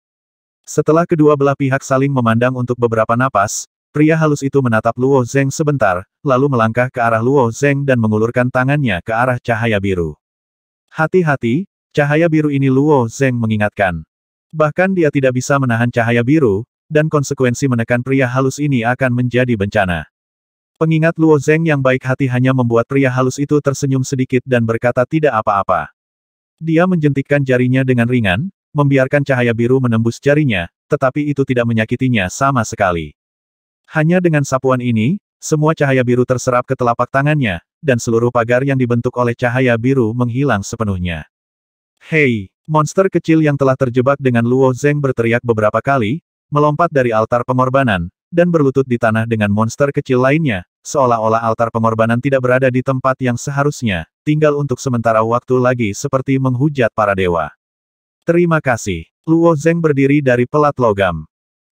Setelah kedua belah pihak saling memandang untuk beberapa napas, pria halus itu menatap Luo Zeng sebentar, lalu melangkah ke arah Luo Zeng dan mengulurkan tangannya ke arah cahaya biru. Hati-hati, cahaya biru ini, Luo Zeng mengingatkan. Bahkan dia tidak bisa menahan cahaya biru, dan konsekuensi menekan pria halus ini akan menjadi bencana. Pengingat Luo Zeng yang baik hati hanya membuat pria halus itu tersenyum sedikit dan berkata tidak apa-apa. Dia menjentikkan jarinya dengan ringan, membiarkan cahaya biru menembus jarinya, tetapi itu tidak menyakitinya sama sekali. Hanya dengan sapuan ini, semua cahaya biru terserap ke telapak tangannya, dan seluruh pagar yang dibentuk oleh cahaya biru menghilang sepenuhnya. Hei, monster kecil yang telah terjebak dengan Luo Zeng berteriak beberapa kali, melompat dari altar pengorbanan, dan berlutut di tanah dengan monster kecil lainnya, seolah-olah altar pengorbanan tidak berada di tempat yang seharusnya, tinggal untuk sementara waktu lagi seperti menghujat para dewa. Terima kasih. Luo Zeng berdiri dari pelat logam.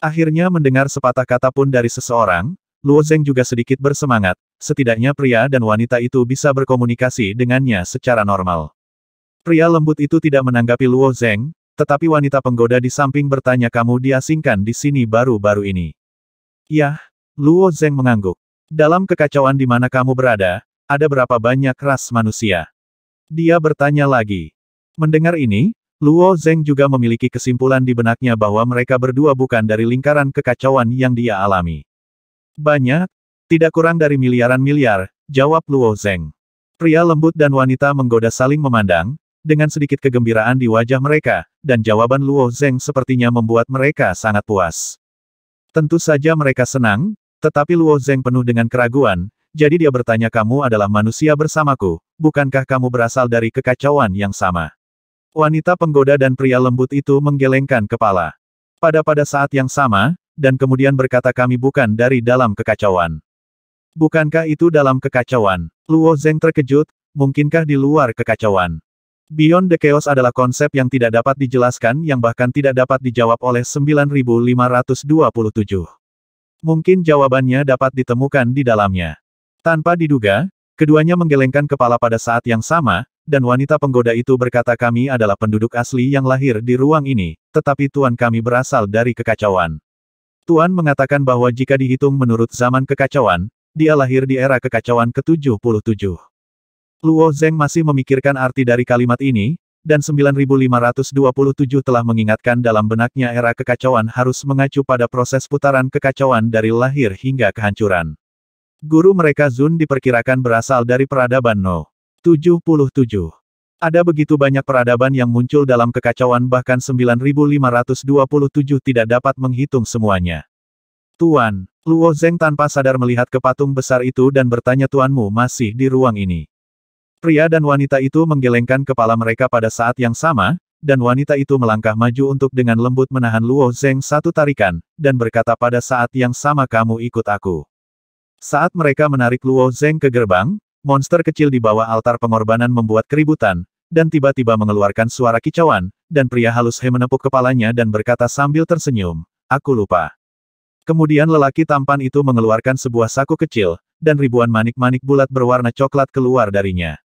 Akhirnya mendengar sepatah kata pun dari seseorang, Luo Zeng juga sedikit bersemangat, setidaknya pria dan wanita itu bisa berkomunikasi dengannya secara normal. Pria lembut itu tidak menanggapi Luo Zeng, tetapi wanita penggoda di samping bertanya, kamu diasingkan di sini baru-baru ini. Yah, Luo Zeng mengangguk. Dalam kekacauan di mana kamu berada, ada berapa banyak ras manusia? Dia bertanya lagi. Mendengar ini, Luo Zeng juga memiliki kesimpulan di benaknya bahwa mereka berdua bukan dari lingkaran kekacauan yang dia alami. Banyak, tidak kurang dari miliaran miliar, jawab Luo Zeng. Pria lembut dan wanita menggoda saling memandang, dengan sedikit kegembiraan di wajah mereka, dan jawaban Luo Zeng sepertinya membuat mereka sangat puas. Tentu saja mereka senang, tetapi Luo Zeng penuh dengan keraguan, jadi dia bertanya, kamu adalah manusia bersamaku, bukankah kamu berasal dari kekacauan yang sama? Wanita penggoda dan pria lembut itu menggelengkan kepala. Pada saat yang sama, dan kemudian berkata, kami bukan dari dalam kekacauan. Bukankah itu dalam kekacauan? Luo Zeng terkejut, mungkinkah di luar kekacauan? Beyond the Chaos adalah konsep yang tidak dapat dijelaskan yang bahkan tidak dapat dijawab oleh 9527. Mungkin jawabannya dapat ditemukan di dalamnya. Tanpa diduga, keduanya menggelengkan kepala pada saat yang sama, dan wanita penggoda itu berkata, kami adalah penduduk asli yang lahir di ruang ini, tetapi Tuan kami berasal dari kekacauan. Tuan mengatakan bahwa jika dihitung menurut zaman kekacauan, dia lahir di era kekacauan ke-77. Luo Zeng masih memikirkan arti dari kalimat ini, dan 9527 telah mengingatkan dalam benaknya era kekacauan harus mengacu pada proses putaran kekacauan dari lahir hingga kehancuran. Guru mereka Zun diperkirakan berasal dari peradaban No. 77. Ada begitu banyak peradaban yang muncul dalam kekacauan bahkan 9527 tidak dapat menghitung semuanya. Tuan, Luo Zeng tanpa sadar melihat ke patung besar itu dan bertanya, tuanmu masih di ruang ini. Pria dan wanita itu menggelengkan kepala mereka pada saat yang sama, dan wanita itu melangkah maju untuk dengan lembut menahan Luo Zeng satu tarikan, dan berkata pada saat yang sama, kamu ikut aku. Saat mereka menarik Luo Zeng ke gerbang, monster kecil di bawah altar pengorbanan membuat keributan, dan tiba-tiba mengeluarkan suara kicauan, dan pria halus He menepuk kepalanya dan berkata sambil tersenyum, aku lupa. Kemudian lelaki tampan itu mengeluarkan sebuah saku kecil, dan ribuan manik-manik bulat berwarna coklat keluar darinya.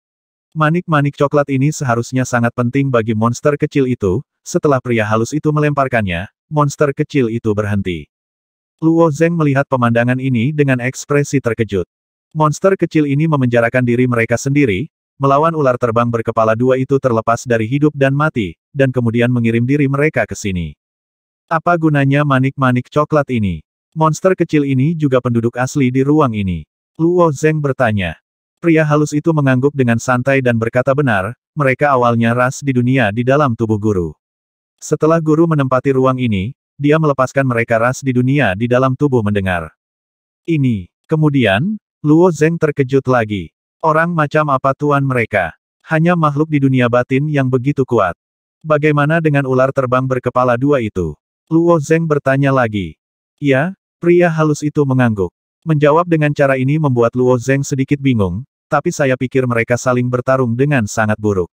Manik-manik coklat ini seharusnya sangat penting bagi monster kecil itu. Setelah pria halus itu melemparkannya, monster kecil itu berhenti. Luo Zeng melihat pemandangan ini dengan ekspresi terkejut. Monster kecil ini memenjarakan diri mereka sendiri, melawan ular terbang berkepala dua itu terlepas dari hidup dan mati, dan kemudian mengirim diri mereka ke sini. Apa gunanya manik-manik coklat ini? Monster kecil ini juga penduduk asli di ruang ini. Luo Zeng bertanya. Pria halus itu mengangguk dengan santai dan berkata benar, mereka awalnya ras di dunia di dalam tubuh guru. Setelah guru menempati ruang ini, dia melepaskan mereka ras di dunia di dalam tubuh mendengar. Ini. Kemudian, Luo Zeng terkejut lagi. Orang macam apa tuan mereka? Hanya makhluk di dunia batin yang begitu kuat. Bagaimana dengan ular terbang berkepala dua itu? Luo Zeng bertanya lagi. Ya, pria halus itu mengangguk. Menjawab dengan cara ini membuat Luo Zeng sedikit bingung, tapi saya pikir mereka saling bertarung dengan sangat buruk.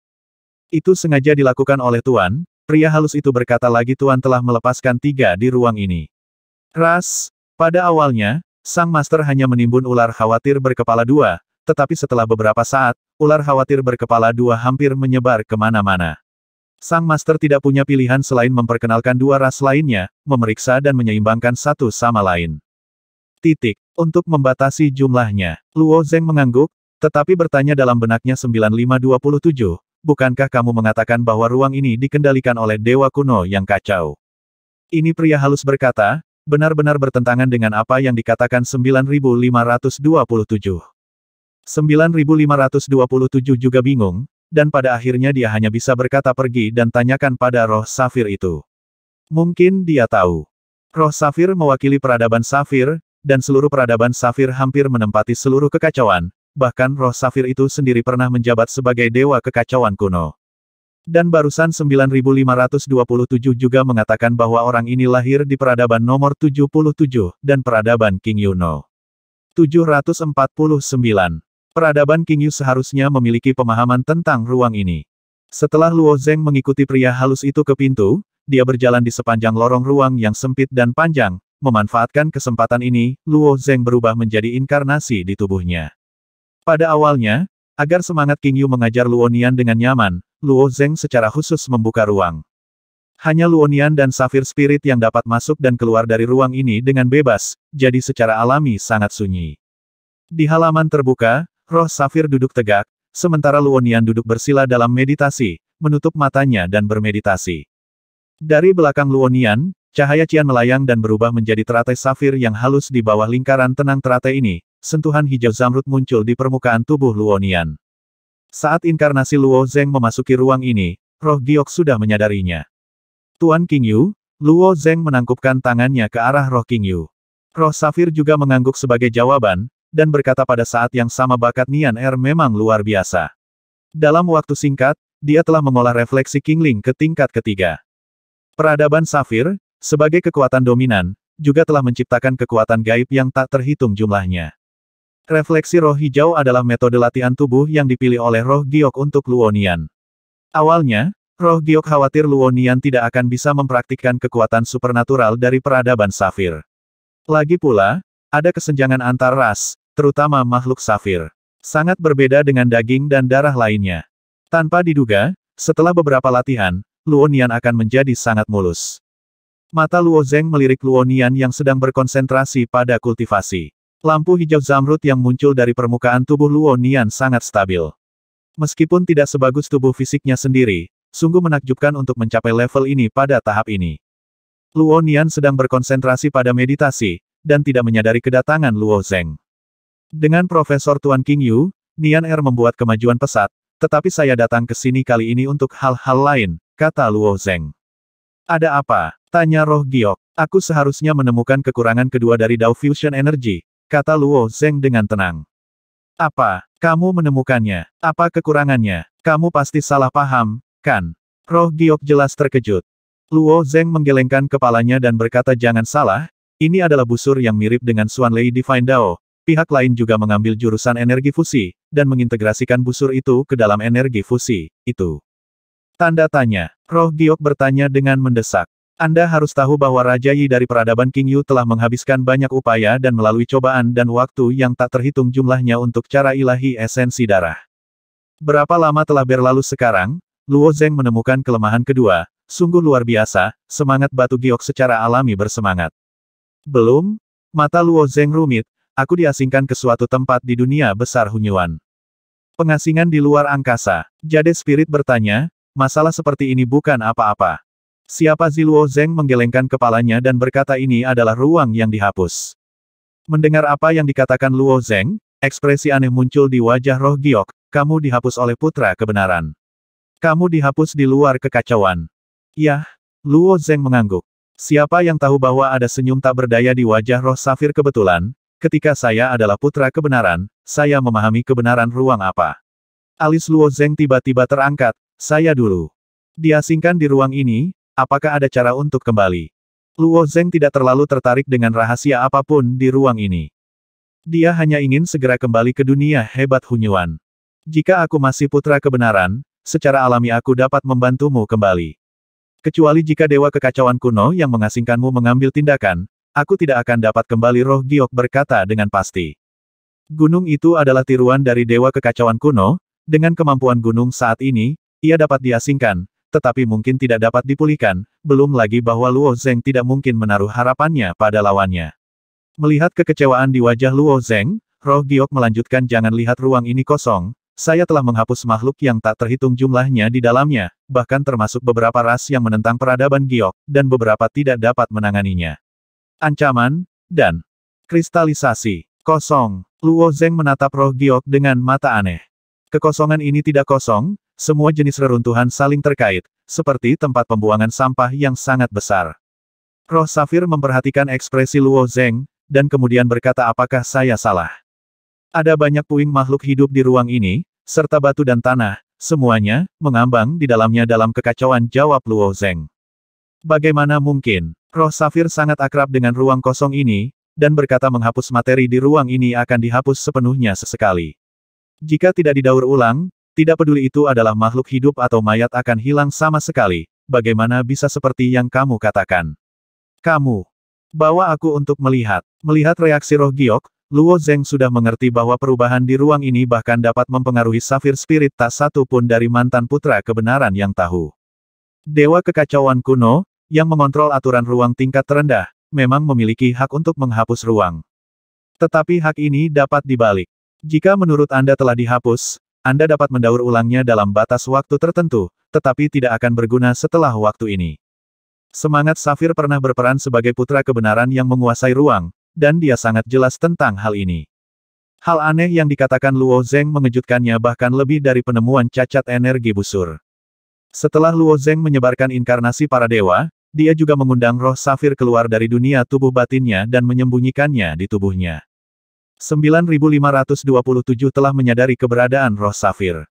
Itu sengaja dilakukan oleh Tuan, pria halus itu berkata lagi, Tuan telah melepaskan 3 di ruang ini. Ras, pada awalnya, sang master hanya menimbun ular khawatir berkepala 2, tetapi setelah beberapa saat, ular khawatir berkepala 2 hampir menyebar kemana-mana. Sang master tidak punya pilihan selain memperkenalkan 2 ras lainnya, memeriksa dan menyeimbangkan satu sama lain. Untuk membatasi jumlahnya, Luo Zeng mengangguk, tetapi bertanya dalam benaknya 9527, bukankah kamu mengatakan bahwa ruang ini dikendalikan oleh dewa kuno yang kacau? Ini pria halus berkata, benar-benar bertentangan dengan apa yang dikatakan 9527. 9527 juga bingung, dan pada akhirnya dia hanya bisa berkata pergi dan tanyakan pada roh safir itu. Mungkin dia tahu. Roh safir mewakili peradaban safir, dan seluruh peradaban safir hampir menempati seluruh kekacauan, bahkan roh safir itu sendiri pernah menjabat sebagai dewa kekacauan kuno. Dan barusan 9527 juga mengatakan bahwa orang ini lahir di peradaban nomor 77, dan peradaban King Yu No. 749. Peradaban King Yu seharusnya memiliki pemahaman tentang ruang ini. Setelah Luo Zeng mengikuti pria halus itu ke pintu, dia berjalan di sepanjang lorong ruang yang sempit dan panjang. Memanfaatkan kesempatan ini, Luo Zeng berubah menjadi inkarnasi di tubuhnya. Pada awalnya, agar semangat King Yu mengajar Luo Nian dengan nyaman, Luo Zeng secara khusus membuka ruang. Hanya Luo Nian dan Safir Spirit yang dapat masuk dan keluar dari ruang ini dengan bebas, jadi secara alami sangat sunyi. Di halaman terbuka, roh Safir duduk tegak, sementara Luo Nian duduk bersila dalam meditasi, menutup matanya dan bermeditasi. Dari belakang Luo Nian, cahaya cian melayang dan berubah menjadi teratai safir yang halus di bawah lingkaran tenang teratai ini, sentuhan hijau zamrud muncul di permukaan tubuh Luo Nian. Saat inkarnasi Luo Zeng memasuki ruang ini, roh giok sudah menyadarinya. Tuan King Yu, Luo Zeng menangkupkan tangannya ke arah roh King Yu. Roh safir juga mengangguk sebagai jawaban, dan berkata pada saat yang sama bakat Nian Er memang luar biasa. Dalam waktu singkat, dia telah mengolah refleksi Kingling ke tingkat ketiga. Peradaban safir, sebagai kekuatan dominan, juga telah menciptakan kekuatan gaib yang tak terhitung jumlahnya. Refleksi roh hijau adalah metode latihan tubuh yang dipilih oleh roh giok untuk Luo Nian. Awalnya, roh giok khawatir Luo Nian tidak akan bisa mempraktikkan kekuatan supernatural dari peradaban safir. Lagi pula, ada kesenjangan antar ras, terutama makhluk safir. Sangat berbeda dengan daging dan darah lainnya. Tanpa diduga, setelah beberapa latihan, Luo Nian akan menjadi sangat mulus. Mata Luo Zeng melirik Luo Nian yang sedang berkonsentrasi pada kultivasi. Lampu hijau zamrud yang muncul dari permukaan tubuh Luo Nian sangat stabil. Meskipun tidak sebagus tubuh fisiknya sendiri, sungguh menakjubkan untuk mencapai level ini pada tahap ini. Luo Nian sedang berkonsentrasi pada meditasi, dan tidak menyadari kedatangan Luo Zeng. Dengan Profesor Tuan King Yu, Nian Er membuat kemajuan pesat, tetapi saya datang ke sini kali ini untuk hal-hal lain, kata Luo Zeng. Ada apa? Tanya Roh Giok. Aku seharusnya menemukan kekurangan kedua dari Dao Fusion Energy, kata Luo Zeng dengan tenang. Apa? Kamu menemukannya? Apa kekurangannya? Kamu pasti salah paham, kan? Roh Giok jelas terkejut. Luo Zeng menggelengkan kepalanya dan berkata jangan salah, ini adalah busur yang mirip dengan Xuan Lei Divine Dao. Pihak lain juga mengambil jurusan energi fusi, dan mengintegrasikan busur itu ke dalam energi fusi, itu. Tanda tanya. Roh Giok bertanya dengan mendesak. Anda harus tahu bahwa Raja Yi dari peradaban King Yu telah menghabiskan banyak upaya dan melalui cobaan dan waktu yang tak terhitung jumlahnya untuk cara ilahi esensi darah. Berapa lama telah berlalu sekarang, Luo Zeng menemukan kelemahan kedua, sungguh luar biasa, semangat batu giok secara alami bersemangat. Belum? Mata Luo Zeng rumit, aku diasingkan ke suatu tempat di dunia besar Hunyuan. Pengasingan di luar angkasa. Jade Spirit bertanya, masalah seperti ini bukan apa-apa. Siapa Ziluo Zeng menggelengkan kepalanya dan berkata ini adalah ruang yang dihapus. Mendengar apa yang dikatakan Luo Zeng, ekspresi aneh muncul di wajah Roh Giok, kamu dihapus oleh putra kebenaran. Kamu dihapus di luar kekacauan. Yah, Luo Zeng mengangguk. Siapa yang tahu bahwa ada senyum tak berdaya di wajah Roh Safir kebetulan, ketika saya adalah putra kebenaran, saya memahami kebenaran ruang apa. Alis Luo Zeng tiba-tiba terangkat, saya dulu. Diasingkan di ruang ini, apakah ada cara untuk kembali? Luo Zeng tidak terlalu tertarik dengan rahasia apapun di ruang ini. Dia hanya ingin segera kembali ke dunia hebat Hunyuan. Jika aku masih putra kebenaran, secara alami aku dapat membantumu kembali. Kecuali jika Dewa Kekacauan Kuno yang mengasingkanmu mengambil tindakan, aku tidak akan dapat kembali. Roh Giok berkata dengan pasti. Gunung itu adalah tiruan dari Dewa Kekacauan Kuno, dengan kemampuan gunung saat ini, ia dapat diasingkan, tetapi mungkin tidak dapat dipulihkan, belum lagi bahwa Luo Zeng tidak mungkin menaruh harapannya pada lawannya. Melihat kekecewaan di wajah Luo Zeng, Roh Giok melanjutkan jangan lihat ruang ini kosong, saya telah menghapus makhluk yang tak terhitung jumlahnya di dalamnya, bahkan termasuk beberapa ras yang menentang peradaban Giok, dan beberapa tidak dapat menanganinya. Ancaman, dan kristalisasi, kosong. Luo Zeng menatap Roh Giok dengan mata aneh. Kekosongan ini tidak kosong, semua jenis reruntuhan saling terkait, seperti tempat pembuangan sampah yang sangat besar. Roh Safir memperhatikan ekspresi Luo Zeng, dan kemudian berkata apakah saya salah? Ada banyak puing makhluk hidup di ruang ini, serta batu dan tanah, semuanya, mengambang di dalamnya dalam kekacauan jawab Luo Zeng. Bagaimana mungkin? Roh Safir sangat akrab dengan ruang kosong ini, dan berkata menghapus materi di ruang ini akan dihapus sepenuhnya sesekali. Jika tidak didaur ulang, tidak peduli itu adalah makhluk hidup atau mayat akan hilang sama sekali, bagaimana bisa seperti yang kamu katakan? Kamu bawa aku untuk melihat. Melihat reaksi Roh Giok, Luo Zeng sudah mengerti bahwa perubahan di ruang ini bahkan dapat mempengaruhi Safir Spirit tak satu pun dari mantan putra kebenaran yang tahu. Dewa Kekacauan Kuno, yang mengontrol aturan ruang tingkat terendah, memang memiliki hak untuk menghapus ruang. Tetapi hak ini dapat dibalik. Jika menurut Anda telah dihapus, Anda dapat mendaur ulangnya dalam batas waktu tertentu, tetapi tidak akan berguna setelah waktu ini. Semangat Safir pernah berperan sebagai putra kebenaran yang menguasai ruang, dan dia sangat jelas tentang hal ini. Hal aneh yang dikatakan Luo Zeng mengejutkannya bahkan lebih dari penemuan cacat energi busur. Setelah Luo Zeng menyebarkan inkarnasi para dewa, dia juga mengundang roh Safir keluar dari dunia tubuh batinnya dan menyembunyikannya di tubuhnya. 9.527 telah menyadari keberadaan roh Safir.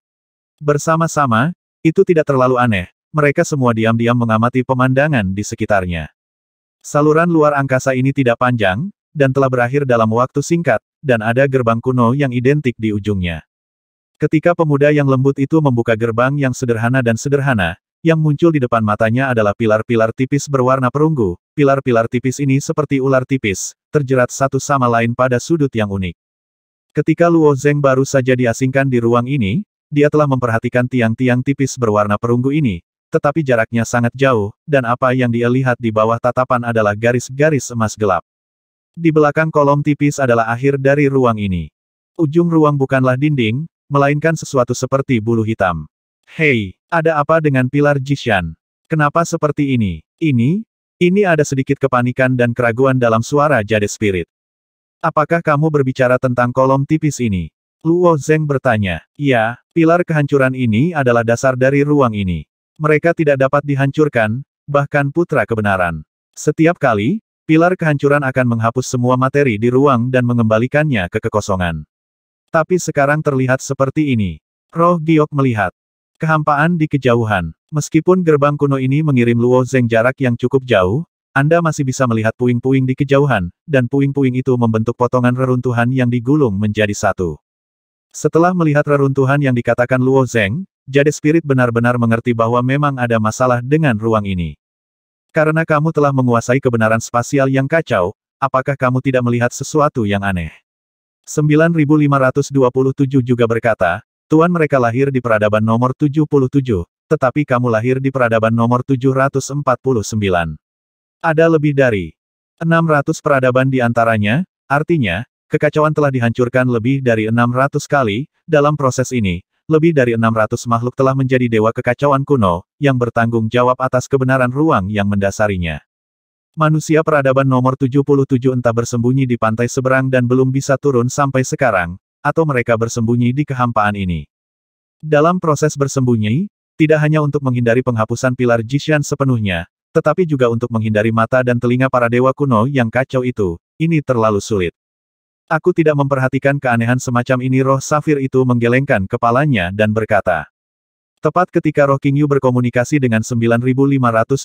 Bersama-sama, itu tidak terlalu aneh, mereka semua diam-diam mengamati pemandangan di sekitarnya. Saluran luar angkasa ini tidak panjang, dan telah berakhir dalam waktu singkat, dan ada gerbang kuno yang identik di ujungnya. Ketika pemuda yang lembut itu membuka gerbang yang sederhana dan sederhana, yang muncul di depan matanya adalah pilar-pilar tipis berwarna perunggu. Pilar-pilar tipis ini seperti ular tipis, terjerat satu sama lain pada sudut yang unik. Ketika Luo Zeng baru saja diasingkan di ruang ini, dia telah memperhatikan tiang-tiang tipis berwarna perunggu ini, tetapi jaraknya sangat jauh, dan apa yang dia lihat di bawah tatapan adalah garis-garis emas gelap. Di belakang kolom tipis adalah akhir dari ruang ini. Ujung ruang bukanlah dinding, melainkan sesuatu seperti bulu hitam. Hei, ada apa dengan pilar Jishan? Kenapa seperti ini? Ini ada sedikit kepanikan dan keraguan dalam suara Jade Spirit. Apakah kamu berbicara tentang kolom tipis ini? Luo Zeng bertanya. Ya, pilar kehancuran ini adalah dasar dari ruang ini. Mereka tidak dapat dihancurkan, bahkan putra kebenaran. Setiap kali, pilar kehancuran akan menghapus semua materi di ruang dan mengembalikannya ke kekosongan. Tapi sekarang terlihat seperti ini. Roh Giok melihat kehampaan di kejauhan. Meskipun gerbang kuno ini mengirim Luo Zeng jarak yang cukup jauh, Anda masih bisa melihat puing-puing di kejauhan, dan puing-puing itu membentuk potongan reruntuhan yang digulung menjadi satu. Setelah melihat reruntuhan yang dikatakan Luo Zeng, Jade Spirit benar-benar mengerti bahwa memang ada masalah dengan ruang ini. Karena kamu telah menguasai kebenaran spasial yang kacau, apakah kamu tidak melihat sesuatu yang aneh? 9527 juga berkata, Tuan mereka lahir di peradaban nomor 77, tetapi kamu lahir di peradaban nomor 749. Ada lebih dari 600 peradaban di antaranya, artinya, kekacauan telah dihancurkan lebih dari 600 kali, dalam proses ini, lebih dari 600 makhluk telah menjadi dewa kekacauan kuno, yang bertanggung jawab atas kebenaran ruang yang mendasarinya. Manusia peradaban nomor 77 entah bersembunyi di pantai seberang dan belum bisa turun sampai sekarang, atau mereka bersembunyi di kehampaan ini. Dalam proses bersembunyi, tidak hanya untuk menghindari penghapusan pilar Jishan sepenuhnya, tetapi juga untuk menghindari mata dan telinga para dewa kuno yang kacau itu, ini terlalu sulit. Aku tidak memperhatikan keanehan semacam ini. Roh Safir itu menggelengkan kepalanya dan berkata. Tepat ketika Roh King Yu berkomunikasi dengan 9527,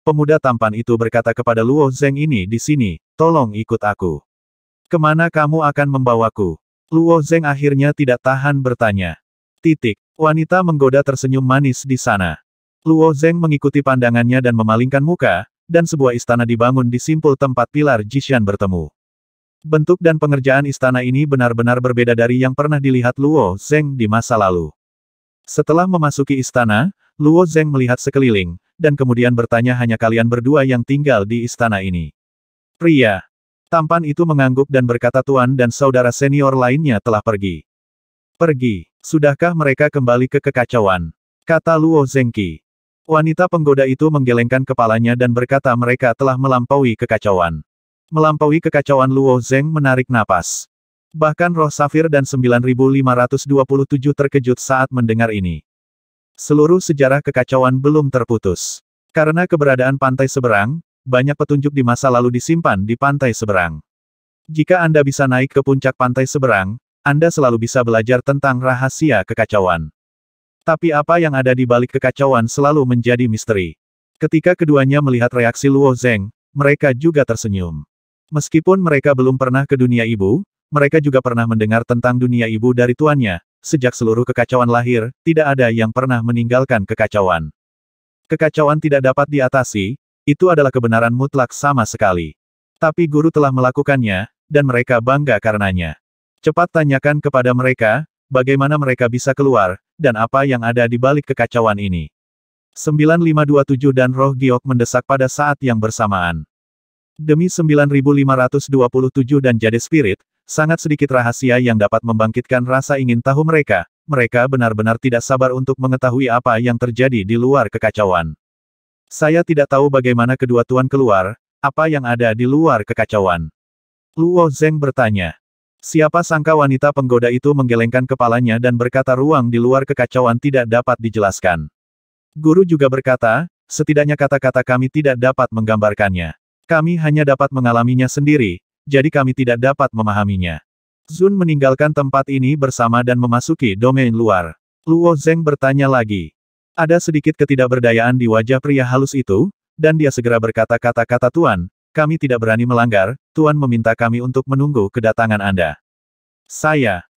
pemuda tampan itu berkata kepada Luo Zeng ini di sini, tolong ikut aku. Kemana kamu akan membawaku? Luo Zeng akhirnya tidak tahan bertanya. Wanita menggoda tersenyum manis di sana. Luo Zeng mengikuti pandangannya dan memalingkan muka, dan sebuah istana dibangun di simpul tempat pilar Jishan bertemu. Bentuk dan pengerjaan istana ini benar-benar berbeda dari yang pernah dilihat Luo Zeng di masa lalu. Setelah memasuki istana, Luo Zeng melihat sekeliling, dan kemudian bertanya hanya kalian berdua yang tinggal di istana ini. Pria tampan itu mengangguk dan berkata tuan dan saudara senior lainnya telah pergi. Pergi, sudahkah mereka kembali ke kekacauan? Kata Luo Zengqi. Wanita penggoda itu menggelengkan kepalanya dan berkata mereka telah melampaui kekacauan. Melampaui kekacauan. Luo Zeng menarik napas. Bahkan Roh Safir dan 9527 terkejut saat mendengar ini. Seluruh sejarah kekacauan belum terputus. Karena keberadaan pantai seberang, banyak petunjuk di masa lalu disimpan di pantai seberang. Jika Anda bisa naik ke puncak pantai seberang, Anda selalu bisa belajar tentang rahasia kekacauan. Tapi apa yang ada di balik kekacauan selalu menjadi misteri. Ketika keduanya melihat reaksi Luo Zeng, mereka juga tersenyum. Meskipun mereka belum pernah ke dunia ibu, mereka juga pernah mendengar tentang dunia ibu dari tuannya. Sejak seluruh kekacauan lahir, tidak ada yang pernah meninggalkan kekacauan. Kekacauan tidak dapat diatasi, itu adalah kebenaran mutlak sama sekali. Tapi guru telah melakukannya, dan mereka bangga karenanya. Cepat tanyakan kepada mereka, bagaimana mereka bisa keluar, dan apa yang ada di balik kekacauan ini. 9527 dan Roh Giok mendesak pada saat yang bersamaan. Demi 9527 dan Jade Spirit, sangat sedikit rahasia yang dapat membangkitkan rasa ingin tahu mereka. Mereka benar-benar tidak sabar untuk mengetahui apa yang terjadi di luar kekacauan. Saya tidak tahu bagaimana kedua tuan keluar, apa yang ada di luar kekacauan. Luo Zeng bertanya. Siapa sangka wanita penggoda itu menggelengkan kepalanya dan berkata ruang di luar kekacauan tidak dapat dijelaskan. Guru juga berkata, setidaknya kata-kata kami tidak dapat menggambarkannya. Kami hanya dapat mengalaminya sendiri, jadi kami tidak dapat memahaminya. Zun meninggalkan tempat ini bersama dan memasuki domain luar. Luo Zeng bertanya lagi. Ada sedikit ketidakberdayaan di wajah pria halus itu, dan dia segera berkata kata-kata Tuan, kami tidak berani melanggar, Tuan meminta kami untuk menunggu kedatangan Anda.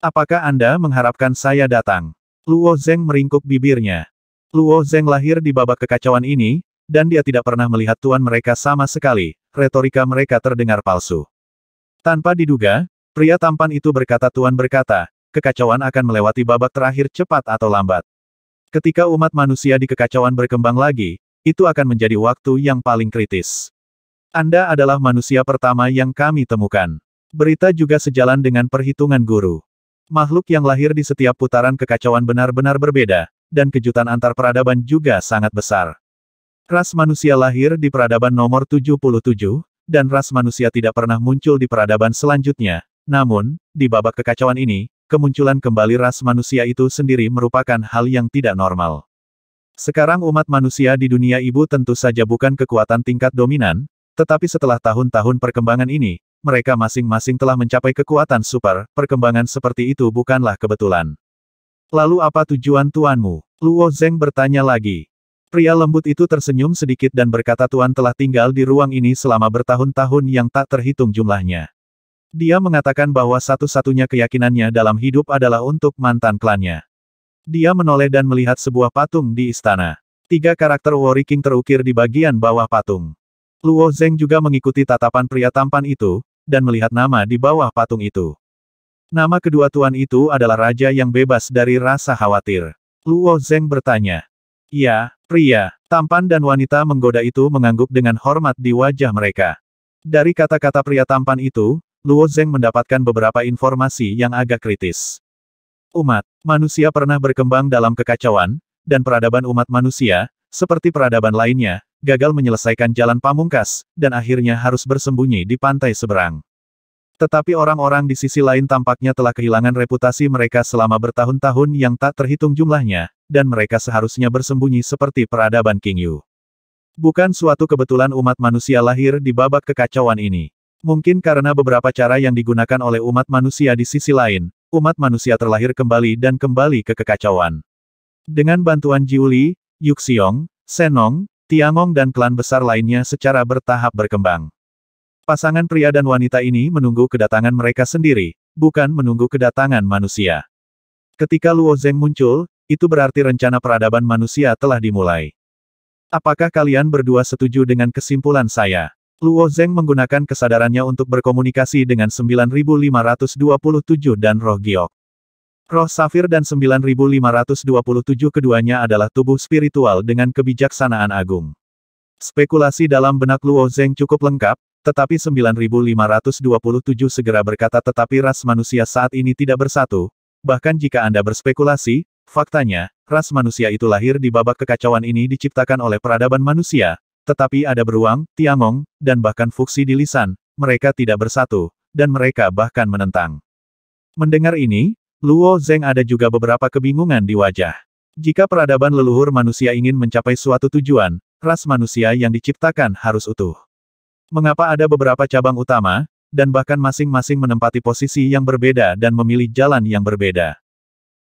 Apakah Anda mengharapkan saya datang? Luo Zeng meringkuk bibirnya. Luo Zeng lahir di babak kekacauan ini, dan dia tidak pernah melihat tuan mereka sama sekali, retorika mereka terdengar palsu. Tanpa diduga, pria tampan itu berkata tuan berkata, kekacauan akan melewati babak terakhir cepat atau lambat. Ketika umat manusia di kekacauan berkembang lagi, itu akan menjadi waktu yang paling kritis. Anda adalah manusia pertama yang kami temukan. Berita juga sejalan dengan perhitungan guru. Makhluk yang lahir di setiap putaran kekacauan benar-benar berbeda, dan kejutan antar peradaban juga sangat besar. Ras manusia lahir di peradaban nomor 77, dan ras manusia tidak pernah muncul di peradaban selanjutnya. Namun, di babak kekacauan ini, kemunculan kembali ras manusia itu sendiri merupakan hal yang tidak normal. Sekarang umat manusia di dunia ibu tentu saja bukan kekuatan tingkat dominan, tetapi setelah tahun-tahun perkembangan ini, mereka masing-masing telah mencapai kekuatan super. Perkembangan seperti itu bukanlah kebetulan. Lalu apa tujuan tuanmu? Luo Zeng bertanya lagi. Pria lembut itu tersenyum sedikit dan berkata tuan telah tinggal di ruang ini selama bertahun-tahun yang tak terhitung jumlahnya. Dia mengatakan bahwa satu-satunya keyakinannya dalam hidup adalah untuk mantan klannya. Dia menoleh dan melihat sebuah patung di istana. 3 karakter Warrior King terukir di bagian bawah patung. Luo Zeng juga mengikuti tatapan pria tampan itu, dan melihat nama di bawah patung itu. Nama kedua tuan itu adalah Raja yang bebas dari rasa khawatir. Luo Zeng bertanya. Ya, pria, tampan dan wanita menggoda itu mengangguk dengan hormat di wajah mereka. Dari kata-kata pria tampan itu, Luo Zeng mendapatkan beberapa informasi yang agak kritis. Umat manusia pernah berkembang dalam kekacauan, dan peradaban umat manusia, seperti peradaban lainnya, gagal menyelesaikan jalan pamungkas, dan akhirnya harus bersembunyi di pantai seberang. Tetapi orang-orang di sisi lain tampaknya telah kehilangan reputasi mereka selama bertahun-tahun yang tak terhitung jumlahnya, dan mereka seharusnya bersembunyi seperti peradaban King Yu. Bukan suatu kebetulan umat manusia lahir di babak kekacauan ini. Mungkin karena beberapa cara yang digunakan oleh umat manusia di sisi lain, umat manusia terlahir kembali dan kembali ke kekacauan. Dengan bantuan Jiuli, Yuxiong, Senong, Tiangong dan klan besar lainnya secara bertahap berkembang. Pasangan pria dan wanita ini menunggu kedatangan mereka sendiri, bukan menunggu kedatangan manusia. Ketika Luo Zeng muncul, itu berarti rencana peradaban manusia telah dimulai. Apakah kalian berdua setuju dengan kesimpulan saya? Luo Zeng menggunakan kesadarannya untuk berkomunikasi dengan 9527 dan Roh Giok. Roh Safir dan 9527 keduanya adalah tubuh spiritual dengan kebijaksanaan agung. Spekulasi dalam benak Luo Zeng cukup lengkap, tetapi 9527 segera berkata tetapi ras manusia saat ini tidak bersatu. Bahkan jika Anda berspekulasi, faktanya, ras manusia itu lahir di babak kekacauan ini diciptakan oleh peradaban manusia, tetapi ada beruang, Tiangong, dan bahkan Fuxi di lisan, mereka tidak bersatu, dan mereka bahkan menentang. Mendengar ini, Luo Zeng ada juga beberapa kebingungan di wajah. Jika peradaban leluhur manusia ingin mencapai suatu tujuan, ras manusia yang diciptakan harus utuh. Mengapa ada beberapa cabang utama, dan bahkan masing-masing menempati posisi yang berbeda dan memilih jalan yang berbeda?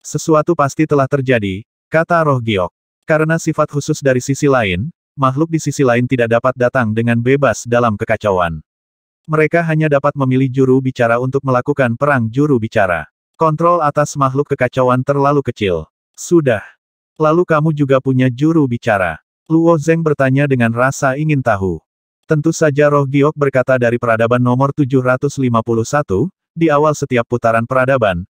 Sesuatu pasti telah terjadi, kata Roh Giok. Karena sifat khusus dari sisi lain, makhluk di sisi lain tidak dapat datang dengan bebas dalam kekacauan. Mereka hanya dapat memilih juru bicara untuk melakukan perang juru bicara. Kontrol atas makhluk kekacauan terlalu kecil. Sudah. Lalu kamu juga punya juru bicara. Luo Zeng bertanya dengan rasa ingin tahu. Tentu saja Roh Giok berkata dari peradaban nomor 751, di awal setiap putaran peradaban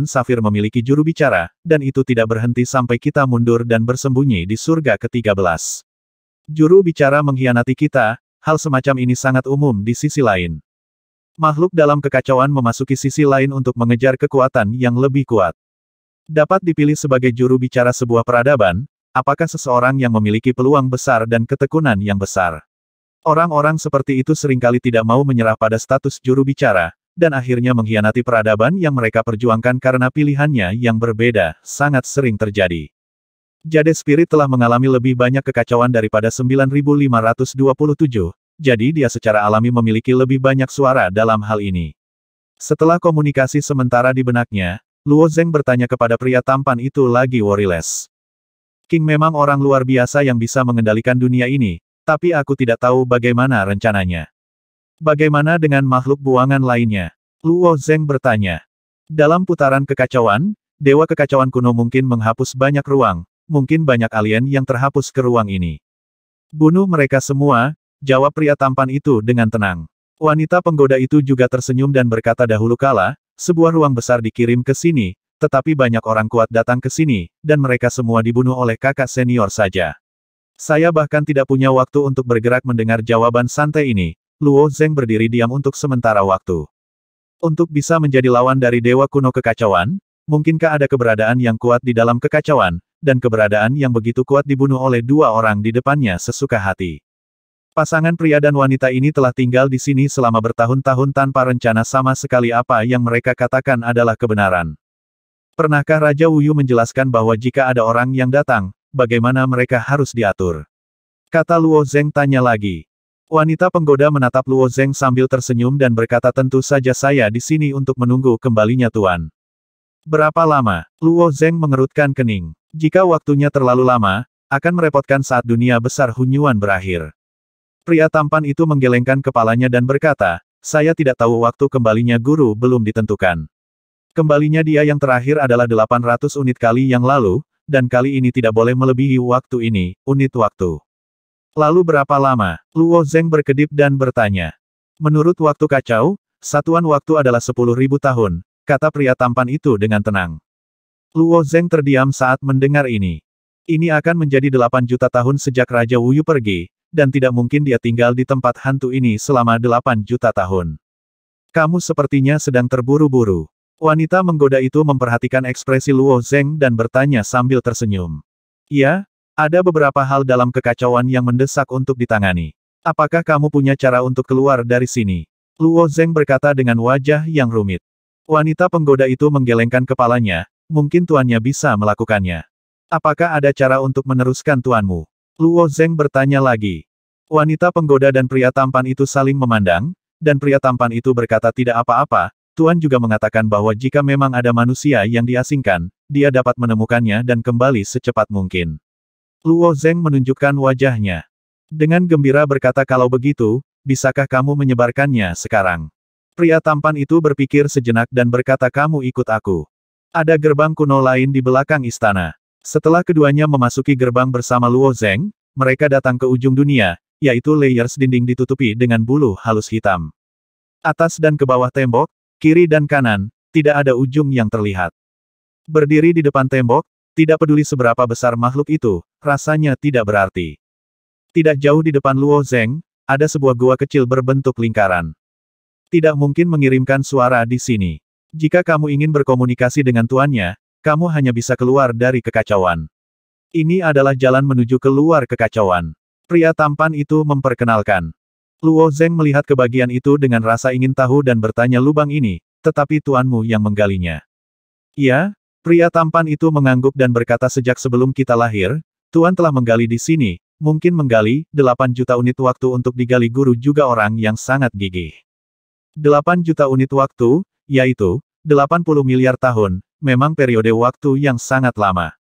Safir memiliki juru bicara, dan itu tidak berhenti sampai kita mundur dan bersembunyi di surga ke-13. Juru bicara mengkhianati kita, hal semacam ini sangat umum di sisi lain. Makhluk dalam kekacauan memasuki sisi lain untuk mengejar kekuatan yang lebih kuat. Dapat dipilih sebagai juru bicara sebuah peradaban, apakah seseorang yang memiliki peluang besar dan ketekunan yang besar. Orang-orang seperti itu seringkali tidak mau menyerah pada status juru bicara, dan akhirnya mengkhianati peradaban yang mereka perjuangkan karena pilihannya yang berbeda, sangat sering terjadi. Jade Spirit telah mengalami lebih banyak kekacauan daripada 9527. Jadi dia secara alami memiliki lebih banyak suara dalam hal ini. Setelah komunikasi sementara di benaknya, Luo Zeng bertanya kepada pria tampan itu lagi worryless. King memang orang luar biasa yang bisa mengendalikan dunia ini, tapi aku tidak tahu bagaimana rencananya. Bagaimana dengan makhluk buangan lainnya? Luo Zeng bertanya. Dalam putaran kekacauan, Dewa Kekacauan kuno mungkin menghapus banyak ruang, mungkin banyak alien yang terhapus ke ruang ini. Bunuh mereka semua, jawab pria tampan itu dengan tenang. Wanita penggoda itu juga tersenyum dan berkata dahulu kala, sebuah ruang besar dikirim ke sini, tetapi banyak orang kuat datang ke sini, dan mereka semua dibunuh oleh kakak senior saja. Saya bahkan tidak punya waktu untuk bergerak mendengar jawaban santai ini. Luo Zeng berdiri diam untuk sementara waktu. Untuk bisa menjadi lawan dari Dewa Kuno Kekacauan, Mungkinkah ada keberadaan yang kuat di dalam kekacauan, dan keberadaan yang begitu kuat dibunuh oleh dua orang di depannya sesuka hati. Pasangan pria dan wanita ini telah tinggal di sini selama bertahun-tahun tanpa rencana sama sekali apa yang mereka katakan adalah kebenaran. Pernahkah Raja Wuyu menjelaskan bahwa jika ada orang yang datang, bagaimana mereka harus diatur? Kata Luo Zeng tanya lagi. Wanita penggoda menatap Luo Zeng sambil tersenyum dan berkata tentu saja saya di sini untuk menunggu kembalinya Tuan. Berapa lama? Luo Zeng mengerutkan kening. Jika waktunya terlalu lama, akan merepotkan saat dunia besar Hunyuan berakhir. Pria tampan itu menggelengkan kepalanya dan berkata, saya tidak tahu waktu kembalinya guru belum ditentukan. Kembalinya dia yang terakhir adalah 800 unit kali yang lalu, dan kali ini tidak boleh melebihi waktu ini, unit waktu. Lalu berapa lama? Luo Zeng berkedip dan bertanya. Menurut waktu kacau, satuan waktu adalah 10.000 tahun, kata pria tampan itu dengan tenang. Luo Zeng terdiam saat mendengar ini. Ini akan menjadi 8 juta tahun sejak Raja Wuyu pergi, dan tidak mungkin dia tinggal di tempat hantu ini selama 8 juta tahun. Kamu sepertinya sedang terburu-buru. Wanita menggoda itu memperhatikan ekspresi Luo Zeng dan bertanya sambil tersenyum. Ya, ada beberapa hal dalam kekacauan yang mendesak untuk ditangani. Apakah kamu punya cara untuk keluar dari sini? Luo Zeng berkata dengan wajah yang rumit. Wanita penggoda itu menggelengkan kepalanya, mungkin tuannya bisa melakukannya. Apakah ada cara untuk meneruskan tuanmu? Luo Zeng bertanya lagi. Wanita penggoda dan pria tampan itu saling memandang, dan pria tampan itu berkata tidak apa-apa, Tuan juga mengatakan bahwa jika memang ada manusia yang diasingkan, dia dapat menemukannya dan kembali secepat mungkin. Luo Zeng menunjukkan wajahnya. Dengan gembira berkata kalau begitu, bisakah kamu menyebarkannya sekarang? Pria tampan itu berpikir sejenak dan berkata kamu ikut aku. Ada gerbang kuno lain di belakang istana. Setelah keduanya memasuki gerbang bersama Luo Zeng, mereka datang ke ujung dunia, yaitu layers dinding ditutupi dengan bulu halus hitam. Atas dan ke bawah tembok, kiri dan kanan, tidak ada ujung yang terlihat. Berdiri di depan tembok, tidak peduli seberapa besar makhluk itu, rasanya tidak berarti. Tidak jauh di depan Luo Zeng, ada sebuah gua kecil berbentuk lingkaran. Tidak mungkin mengirimkan suara di sini. Jika kamu ingin berkomunikasi dengan tuannya, kamu hanya bisa keluar dari kekacauan. Ini adalah jalan menuju keluar kekacauan. Pria tampan itu memperkenalkan. Luo Zeng melihat ke bagian itu dengan rasa ingin tahu dan bertanya lubang ini, tetapi tuanmu yang menggalinya. Ya, pria tampan itu mengangguk dan berkata sejak sebelum kita lahir, Tuan telah menggali di sini, mungkin menggali, 8 juta unit waktu untuk digali guru juga orang yang sangat gigih. 8 juta unit waktu, yaitu, 80 miliar tahun, memang periode waktu yang sangat lama.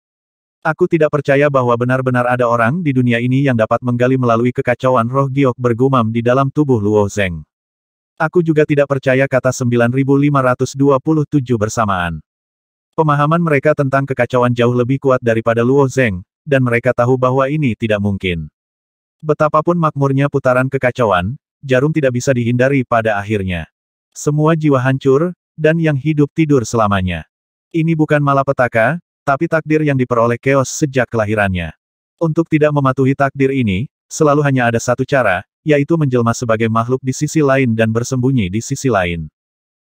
Aku tidak percaya bahwa benar-benar ada orang di dunia ini yang dapat menggali melalui kekacauan roh giok bergumam di dalam tubuh Luo Zeng. Aku juga tidak percaya kata 9527 bersamaan. Pemahaman mereka tentang kekacauan jauh lebih kuat daripada Luo Zeng, dan mereka tahu bahwa ini tidak mungkin. Betapapun makmurnya putaran kekacauan, jarum tidak bisa dihindari pada akhirnya. Semua jiwa hancur, dan yang hidup tidur selamanya. Ini bukan malapetaka, tapi takdir yang diperoleh Chaos sejak kelahirannya. Untuk tidak mematuhi takdir ini, selalu hanya ada satu cara, yaitu menjelma sebagai makhluk di sisi lain dan bersembunyi di sisi lain.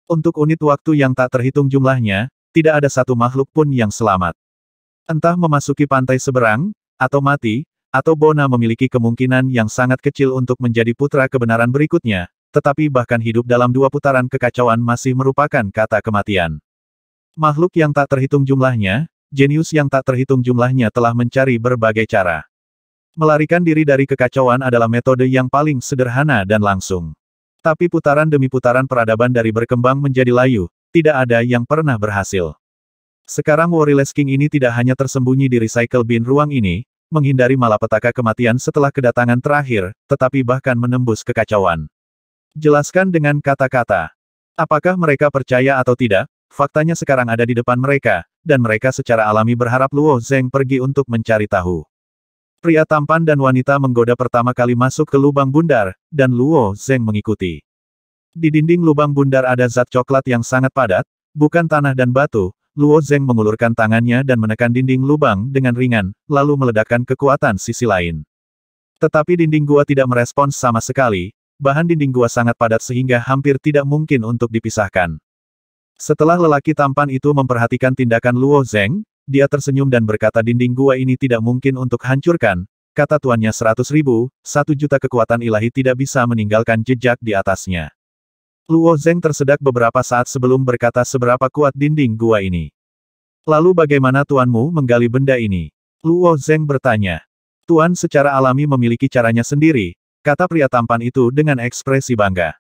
Untuk unit waktu yang tak terhitung jumlahnya, tidak ada satu makhluk pun yang selamat. Entah memasuki pantai seberang, atau mati, atau Bona memiliki kemungkinan yang sangat kecil untuk menjadi putra kebenaran berikutnya, tetapi bahkan hidup dalam 2 putaran kekacauan masih merupakan kata kematian. Makhluk yang tak terhitung jumlahnya, jenius yang tak terhitung jumlahnya telah mencari berbagai cara. Melarikan diri dari kekacauan adalah metode yang paling sederhana dan langsung. Tapi putaran demi putaran peradaban dari berkembang menjadi layu, tidak ada yang pernah berhasil. Sekarang Warriors King ini tidak hanya tersembunyi di recycle bin ruang ini, menghindari malapetaka kematian setelah kedatangan terakhir, tetapi bahkan menembus kekacauan. Jelaskan dengan kata-kata. Apakah mereka percaya atau tidak, faktanya sekarang ada di depan mereka, dan mereka secara alami berharap Luo Zeng pergi untuk mencari tahu. Pria tampan dan wanita menggoda pertama kali masuk ke lubang bundar, dan Luo Zeng mengikuti. Di dinding lubang bundar ada zat coklat yang sangat padat, bukan tanah dan batu. Luo Zeng mengulurkan tangannya dan menekan dinding lubang dengan ringan, lalu meledakkan kekuatan sisi lain. Tetapi dinding gua tidak merespons sama sekali, bahan dinding gua sangat padat sehingga hampir tidak mungkin untuk dipisahkan. Setelah lelaki tampan itu memperhatikan tindakan Luo Zeng, dia tersenyum dan berkata dinding gua ini tidak mungkin untuk hancurkan, kata tuannya 100.000, 1 juta kekuatan ilahi tidak bisa meninggalkan jejak di atasnya. Luo Zeng tersedak beberapa saat sebelum berkata seberapa kuat dinding gua ini. Lalu bagaimana tuanmu menggali benda ini? Luo Zeng bertanya. Tuan secara alami memiliki caranya sendiri, kata pria tampan itu dengan ekspresi bangga.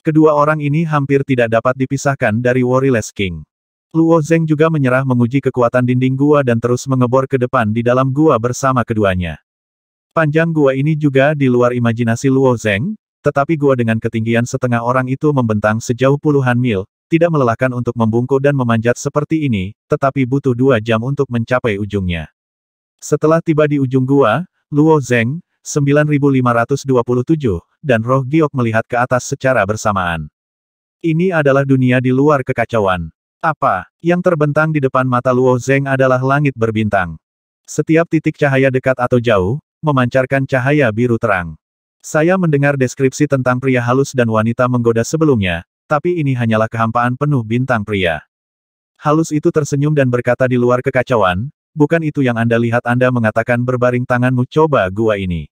Kedua orang ini hampir tidak dapat dipisahkan dari Warriorless King. Luo Zeng juga menyerah menguji kekuatan dinding gua dan terus mengebor ke depan di dalam gua bersama keduanya. Panjang gua ini juga di luar imajinasi Luo Zeng, tetapi gua dengan ketinggian setengah orang itu membentang sejauh puluhan mil, tidak melelahkan untuk membungkuk dan memanjat seperti ini, tetapi butuh 2 jam untuk mencapai ujungnya. Setelah tiba di ujung gua, Luo Zeng, 9527, dan Roh Giok melihat ke atas secara bersamaan. Ini adalah dunia di luar kekacauan. Apa yang terbentang di depan mata Luo Zeng adalah langit berbintang. Setiap titik cahaya dekat atau jauh, memancarkan cahaya biru terang. Saya mendengar deskripsi tentang pria halus dan wanita menggoda sebelumnya, tapi ini hanyalah kehampaan penuh bintang pria. Halus itu tersenyum dan berkata di luar kekacauan, bukan itu yang Anda lihat. Anda mengatakan berbaring tanganmu, coba gua ini.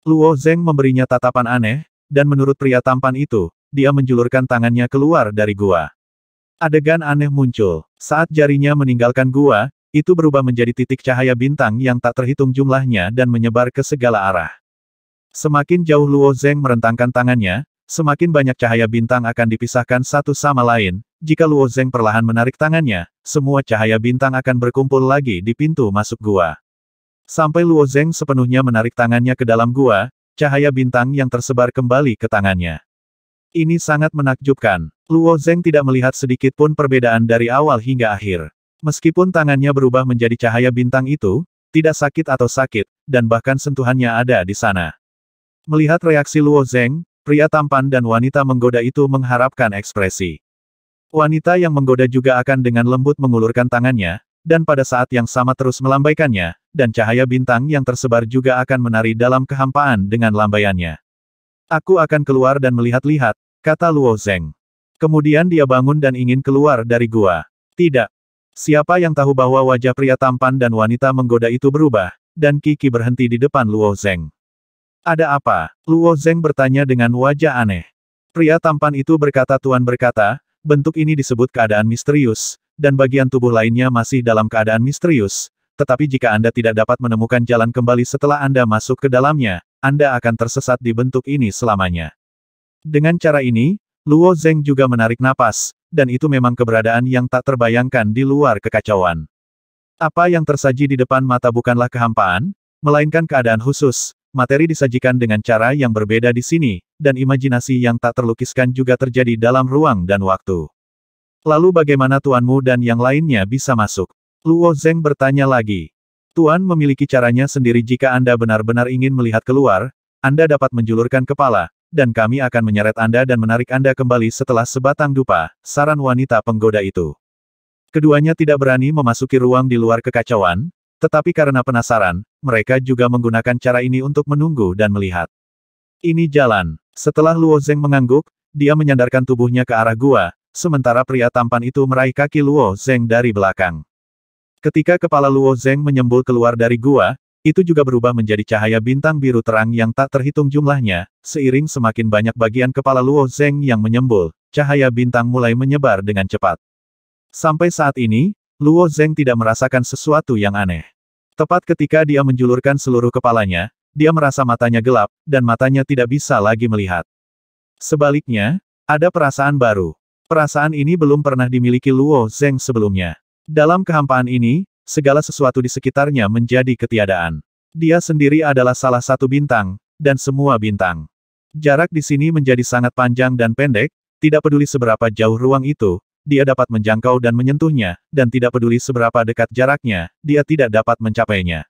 Luo Zeng memberinya tatapan aneh, dan menurut pria tampan itu, dia menjulurkan tangannya keluar dari gua. Adegan aneh muncul. Saat jarinya meninggalkan gua, itu berubah menjadi titik cahaya bintang yang tak terhitung jumlahnya dan menyebar ke segala arah. Semakin jauh Luo Zeng merentangkan tangannya, semakin banyak cahaya bintang akan dipisahkan satu sama lain. Jika Luo Zeng perlahan menarik tangannya, semua cahaya bintang akan berkumpul lagi di pintu masuk gua. Sampai Luo Zeng sepenuhnya menarik tangannya ke dalam gua, cahaya bintang yang tersebar kembali ke tangannya. Ini sangat menakjubkan. Luo Zeng tidak melihat sedikit pun perbedaan dari awal hingga akhir. Meskipun tangannya berubah menjadi cahaya bintang itu, tidak sakit atau sakit, dan bahkan sentuhannya ada di sana. Melihat reaksi Luo Zeng, pria tampan dan wanita menggoda itu mengharapkan ekspresi. Wanita yang menggoda juga akan dengan lembut mengulurkan tangannya, dan pada saat yang sama terus melambaikannya, dan cahaya bintang yang tersebar juga akan menari dalam kehampaan dengan lambaiannya. Aku akan keluar dan melihat-lihat, kata Luo Zeng. Kemudian dia bangun dan ingin keluar dari gua. Tidak. Siapa yang tahu bahwa wajah pria tampan dan wanita menggoda itu berubah, dan Kiki berhenti di depan Luo Zeng. Ada apa? Luo Zeng bertanya dengan wajah aneh. Pria tampan itu berkata, Tuan berkata, bentuk ini disebut keadaan misterius, dan bagian tubuh lainnya masih dalam keadaan misterius, tetapi jika Anda tidak dapat menemukan jalan kembali setelah Anda masuk ke dalamnya, Anda akan tersesat di bentuk ini selamanya. Dengan cara ini, Luo Zeng juga menarik napas, dan itu memang keberadaan yang tak terbayangkan di luar kekacauan. Apa yang tersaji di depan mata bukanlah kehampaan, melainkan keadaan khusus. Materi disajikan dengan cara yang berbeda di sini, dan imajinasi yang tak terlukiskan juga terjadi dalam ruang dan waktu. Lalu bagaimana tuanmu dan yang lainnya bisa masuk? Luo Zeng bertanya lagi. Tuan memiliki caranya sendiri. Jika Anda benar-benar ingin melihat keluar, Anda dapat menjulurkan kepala, dan kami akan menyeret Anda dan menarik Anda kembali setelah sebatang dupa, saran wanita penggoda itu. Keduanya tidak berani memasuki ruang di luar kekacauan, tetapi karena penasaran, mereka juga menggunakan cara ini untuk menunggu dan melihat. Ini jalan. Setelah Luo Zeng mengangguk, dia menyandarkan tubuhnya ke arah gua, sementara pria tampan itu meraih kaki Luo Zeng dari belakang. Ketika kepala Luo Zeng menyembul keluar dari gua, itu juga berubah menjadi cahaya bintang biru terang yang tak terhitung jumlahnya, seiring semakin banyak bagian kepala Luo Zeng yang menyembul, cahaya bintang mulai menyebar dengan cepat. Sampai saat ini, Luo Zeng tidak merasakan sesuatu yang aneh. Tepat ketika dia menjulurkan seluruh kepalanya, dia merasa matanya gelap, dan matanya tidak bisa lagi melihat. Sebaliknya, ada perasaan baru. Perasaan ini belum pernah dimiliki Luo Zeng sebelumnya. Dalam kehampaan ini, segala sesuatu di sekitarnya menjadi ketiadaan. Dia sendiri adalah salah satu bintang, dan semua bintang. Jarak di sini menjadi sangat panjang dan pendek, tidak peduli seberapa jauh ruang itu, dia dapat menjangkau dan menyentuhnya, dan tidak peduli seberapa dekat jaraknya, dia tidak dapat mencapainya.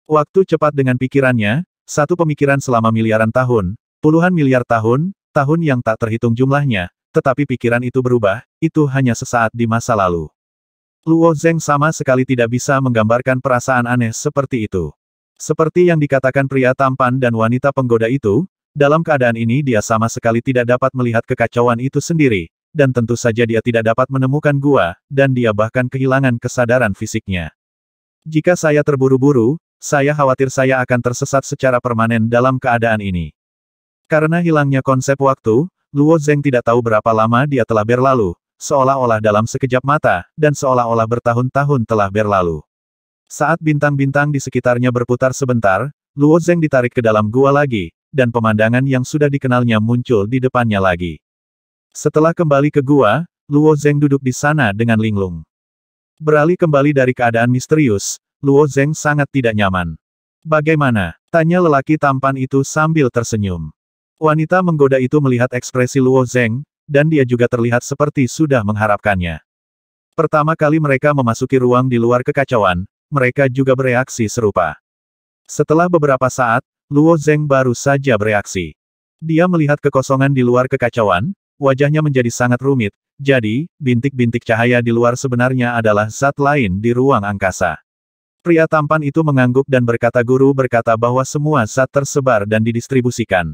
Waktu cepat dengan pikirannya, satu pemikiran selama miliaran tahun, puluhan miliar tahun, tahun yang tak terhitung jumlahnya, tetapi pikiran itu berubah, itu hanya sesaat di masa lalu. Luo Zeng sama sekali tidak bisa menggambarkan perasaan aneh seperti itu. Seperti yang dikatakan pria tampan dan wanita penggoda itu, dalam keadaan ini dia sama sekali tidak dapat melihat kekacauan itu sendiri, dan tentu saja dia tidak dapat menemukan gua, dan dia bahkan kehilangan kesadaran fisiknya. Jika saya terburu-buru, saya khawatir saya akan tersesat secara permanen dalam keadaan ini. Karena hilangnya konsep waktu, Luo Zeng tidak tahu berapa lama dia telah berlalu, seolah-olah dalam sekejap mata, dan seolah-olah bertahun-tahun telah berlalu. Saat bintang-bintang di sekitarnya berputar sebentar, Luo Zeng ditarik ke dalam gua lagi, dan pemandangan yang sudah dikenalnya muncul di depannya lagi. Setelah kembali ke gua, Luo Zeng duduk di sana dengan linglung. Beralih kembali dari keadaan misterius, Luo Zeng sangat tidak nyaman. Bagaimana? Tanya lelaki tampan itu sambil tersenyum. Wanita menggoda itu melihat ekspresi Luo Zeng, dan dia juga terlihat seperti sudah mengharapkannya. Pertama kali mereka memasuki ruang di luar kekacauan, mereka juga bereaksi serupa. Setelah beberapa saat, Luo Zeng baru saja bereaksi. Dia melihat kekosongan di luar kekacauan, wajahnya menjadi sangat rumit. Jadi, bintik-bintik cahaya di luar sebenarnya adalah zat lain di ruang angkasa. Pria tampan itu mengangguk dan berkata guru berkata bahwa semua zat tersebar dan didistribusikan.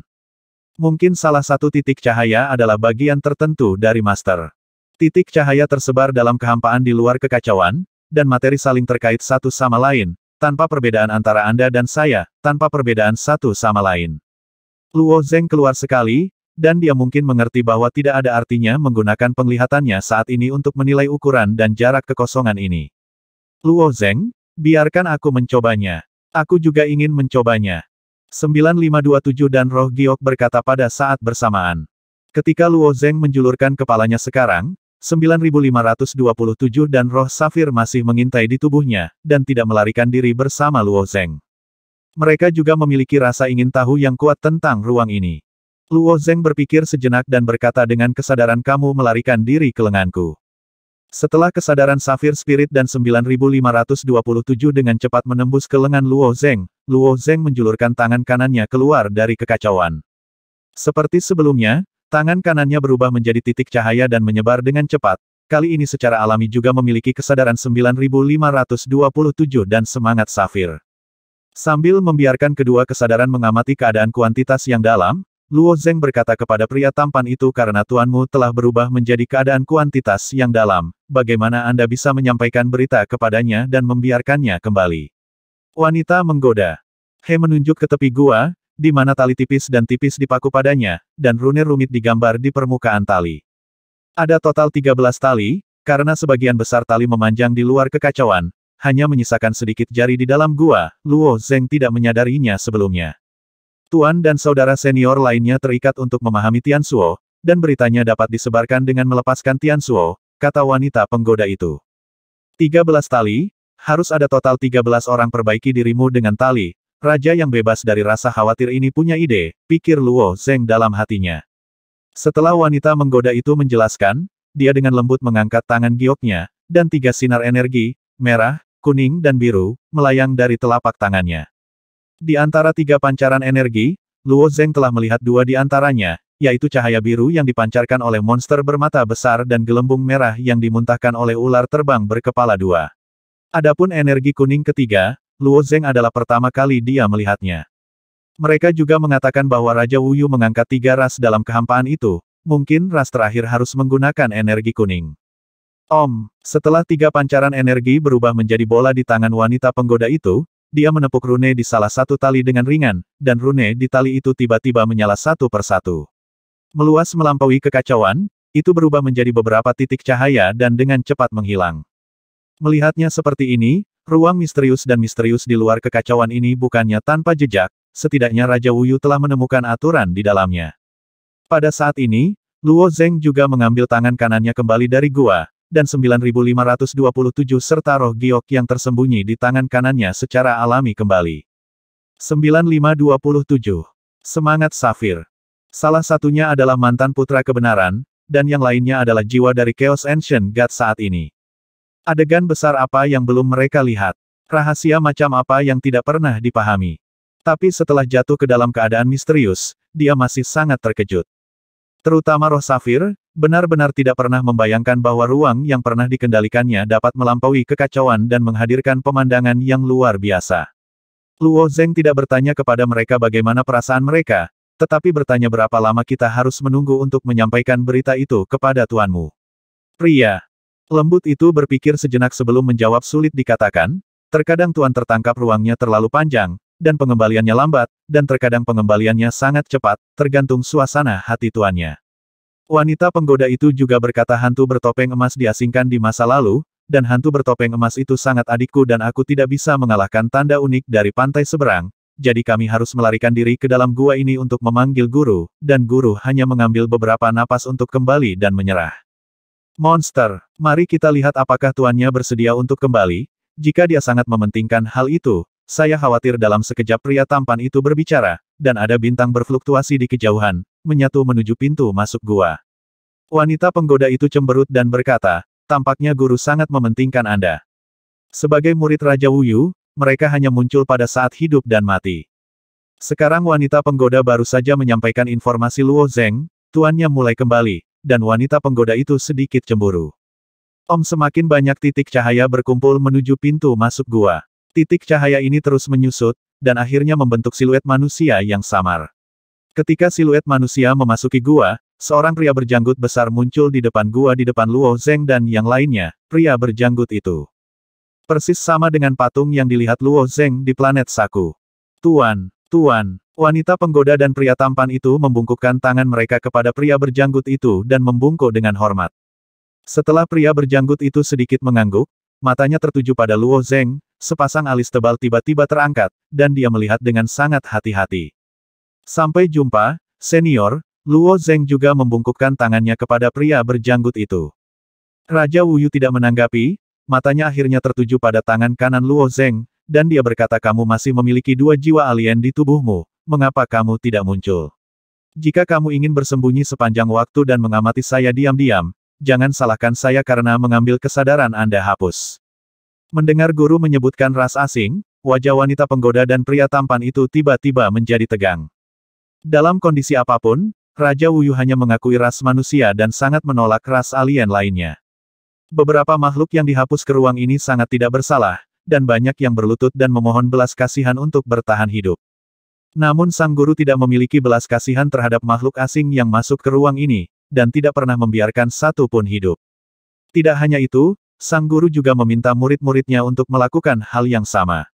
Mungkin salah satu titik cahaya adalah bagian tertentu dari master. Titik cahaya tersebar dalam kehampaan di luar kekacauan, dan materi saling terkait satu sama lain, tanpa perbedaan antara Anda dan saya, tanpa perbedaan satu sama lain. Luo Zeng keluar sekali, dan dia mungkin mengerti bahwa tidak ada artinya menggunakan penglihatannya saat ini untuk menilai ukuran dan jarak kekosongan ini. Luo Zeng, biarkan aku mencobanya. Aku juga ingin mencobanya. 9527 dan Roh Giok berkata pada saat bersamaan. Ketika Luo Zeng menjulurkan kepalanya sekarang, 9527 dan Roh Safir masih mengintai di tubuhnya, dan tidak melarikan diri bersama Luo Zeng. Mereka juga memiliki rasa ingin tahu yang kuat tentang ruang ini. Luo Zeng berpikir sejenak dan berkata dengan kesadaran kamu melarikan diri ke lenganku. Setelah kesadaran Safir Spirit dan 9527 dengan cepat menembus ke lengan Luo Zeng menjulurkan tangan kanannya keluar dari kekacauan. Seperti sebelumnya, tangan kanannya berubah menjadi titik cahaya dan menyebar dengan cepat, kali ini secara alami juga memiliki kesadaran 9527 dan semangat Safir. Sambil membiarkan kedua kesadaran mengamati keadaan kuantitas yang dalam, Luo Zeng berkata kepada pria tampan itu karena tuanmu telah berubah menjadi keadaan kuantitas yang dalam, bagaimana Anda bisa menyampaikan berita kepadanya dan membiarkannya kembali? Wanita menggoda. He menunjuk ke tepi gua, di mana tali tipis dan tipis dipaku padanya, dan rune rumit digambar di permukaan tali. Ada total 13 tali, karena sebagian besar tali memanjang di luar kekacauan, hanya menyisakan sedikit jari di dalam gua, Luo Zeng tidak menyadarinya sebelumnya. Tuan dan saudara senior lainnya terikat untuk memahami Tianzuo, dan beritanya dapat disebarkan dengan melepaskan Tianzuo, kata wanita penggoda itu. 13 tali, harus ada total 13 orang perbaiki dirimu dengan tali. Raja yang bebas dari rasa khawatir ini punya ide, pikir Luo Zeng dalam hatinya. Setelah wanita menggoda itu menjelaskan, dia dengan lembut mengangkat tangan gioknya, dan 3 sinar energi, merah, kuning dan biru, melayang dari telapak tangannya. Di antara 3 pancaran energi, Luo Zeng telah melihat 2 di antaranya, yaitu cahaya biru yang dipancarkan oleh monster bermata besar dan gelembung merah yang dimuntahkan oleh ular terbang berkepala 2. Adapun energi kuning ketiga, Luo Zeng adalah pertama kali dia melihatnya. Mereka juga mengatakan bahwa Raja Wu Yu mengangkat 3 ras dalam kehampaan itu, mungkin ras terakhir harus menggunakan energi kuning. Setelah 3 pancaran energi berubah menjadi bola di tangan wanita penggoda itu, dia menepuk rune di salah satu tali dengan ringan, dan rune di tali itu tiba-tiba menyala satu persatu. Meluas melampaui kekacauan, itu berubah menjadi beberapa titik cahaya dan dengan cepat menghilang. Melihatnya seperti ini, ruang misterius dan misterius di luar kekacauan ini bukannya tanpa jejak, setidaknya Raja Wu Yu telah menemukan aturan di dalamnya. Pada saat ini, Luo Zeng juga mengambil tangan kanannya kembali dari gua, dan 9527 serta roh giok yang tersembunyi di tangan kanannya secara alami kembali. 9527. Semangat Safir. Salah satunya adalah mantan putra kebenaran, dan yang lainnya adalah jiwa dari Chaos Ancient God saat ini. Adegan besar apa yang belum mereka lihat? Rahasia macam apa yang tidak pernah dipahami? Tapi setelah jatuh ke dalam keadaan misterius, dia masih sangat terkejut. Terutama roh Safir, benar-benar tidak pernah membayangkan bahwa ruang yang pernah dikendalikannya dapat melampaui kekacauan dan menghadirkan pemandangan yang luar biasa. Luo Zeng tidak bertanya kepada mereka bagaimana perasaan mereka, tetapi bertanya berapa lama kita harus menunggu untuk menyampaikan berita itu kepada tuanmu. Pria lembut itu berpikir sejenak sebelum menjawab. Sulit dikatakan, terkadang tuan tertangkap ruangnya terlalu panjang, dan pengembaliannya lambat, dan terkadang pengembaliannya sangat cepat, tergantung suasana hati tuannya. Wanita penggoda itu juga berkata hantu bertopeng emas diasingkan di masa lalu, dan hantu bertopeng emas itu sangat adikku dan aku tidak bisa mengalahkan tanda unik dari pantai seberang, jadi kami harus melarikan diri ke dalam gua ini untuk memanggil guru, dan guru hanya mengambil beberapa napas untuk kembali dan menyerah. Monster, mari kita lihat apakah tuannya bersedia untuk kembali. Jika dia sangat mementingkan hal itu, saya khawatir. Dalam sekejap pria tampan itu berbicara, dan ada bintang berfluktuasi di kejauhan, menyatu menuju pintu masuk gua. Wanita penggoda itu cemberut dan berkata, tampaknya guru sangat mementingkan Anda. Sebagai murid Raja Wuyu, mereka hanya muncul pada saat hidup dan mati. Sekarang wanita penggoda baru saja menyampaikan informasi Luo Zeng, tuannya mulai kembali, dan wanita penggoda itu sedikit cemburu. Semakin banyak titik cahaya berkumpul menuju pintu masuk gua. Titik cahaya ini terus menyusut, dan akhirnya membentuk siluet manusia yang samar. Ketika siluet manusia memasuki gua, seorang pria berjanggut besar muncul di depan gua di depan Luo Zeng dan yang lainnya, pria berjanggut itu. Persis sama dengan patung yang dilihat Luo Zeng di planet Saku. Tuan, wanita penggoda dan pria tampan itu membungkukkan tangan mereka kepada pria berjanggut itu dan membungkuk dengan hormat. Setelah pria berjanggut itu sedikit mengangguk, matanya tertuju pada Luo Zeng, sepasang alis tebal tiba-tiba terangkat, dan dia melihat dengan sangat hati-hati. Sampai jumpa, senior. Luo Zeng juga membungkukkan tangannya kepada pria berjanggut itu. Raja Wuyu tidak menanggapi, matanya akhirnya tertuju pada tangan kanan Luo Zeng, dan dia berkata kamu masih memiliki 2 jiwa alien di tubuhmu, mengapa kamu tidak muncul? Jika kamu ingin bersembunyi sepanjang waktu dan mengamati saya diam-diam, jangan salahkan saya karena mengambil kesadaran Anda hapus. Mendengar guru menyebutkan ras asing, wajah wanita penggoda dan pria tampan itu tiba-tiba menjadi tegang. Dalam kondisi apapun, Raja Wuyu hanya mengakui ras manusia dan sangat menolak ras alien lainnya. Beberapa makhluk yang dihapus ke ruang ini sangat tidak bersalah, dan banyak yang berlutut dan memohon belas kasihan untuk bertahan hidup. Namun sang guru tidak memiliki belas kasihan terhadap makhluk asing yang masuk ke ruang ini, dan tidak pernah membiarkan satu pun hidup. Tidak hanya itu, sang guru juga meminta murid-muridnya untuk melakukan hal yang sama.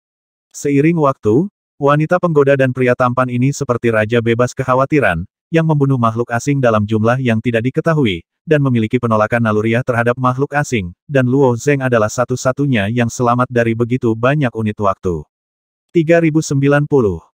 Seiring waktu, wanita penggoda dan pria tampan ini seperti raja bebas kekhawatiran, yang membunuh makhluk asing dalam jumlah yang tidak diketahui, dan memiliki penolakan naluriah terhadap makhluk asing, dan Luo Zeng adalah satu-satunya yang selamat dari begitu banyak unit waktu. 3090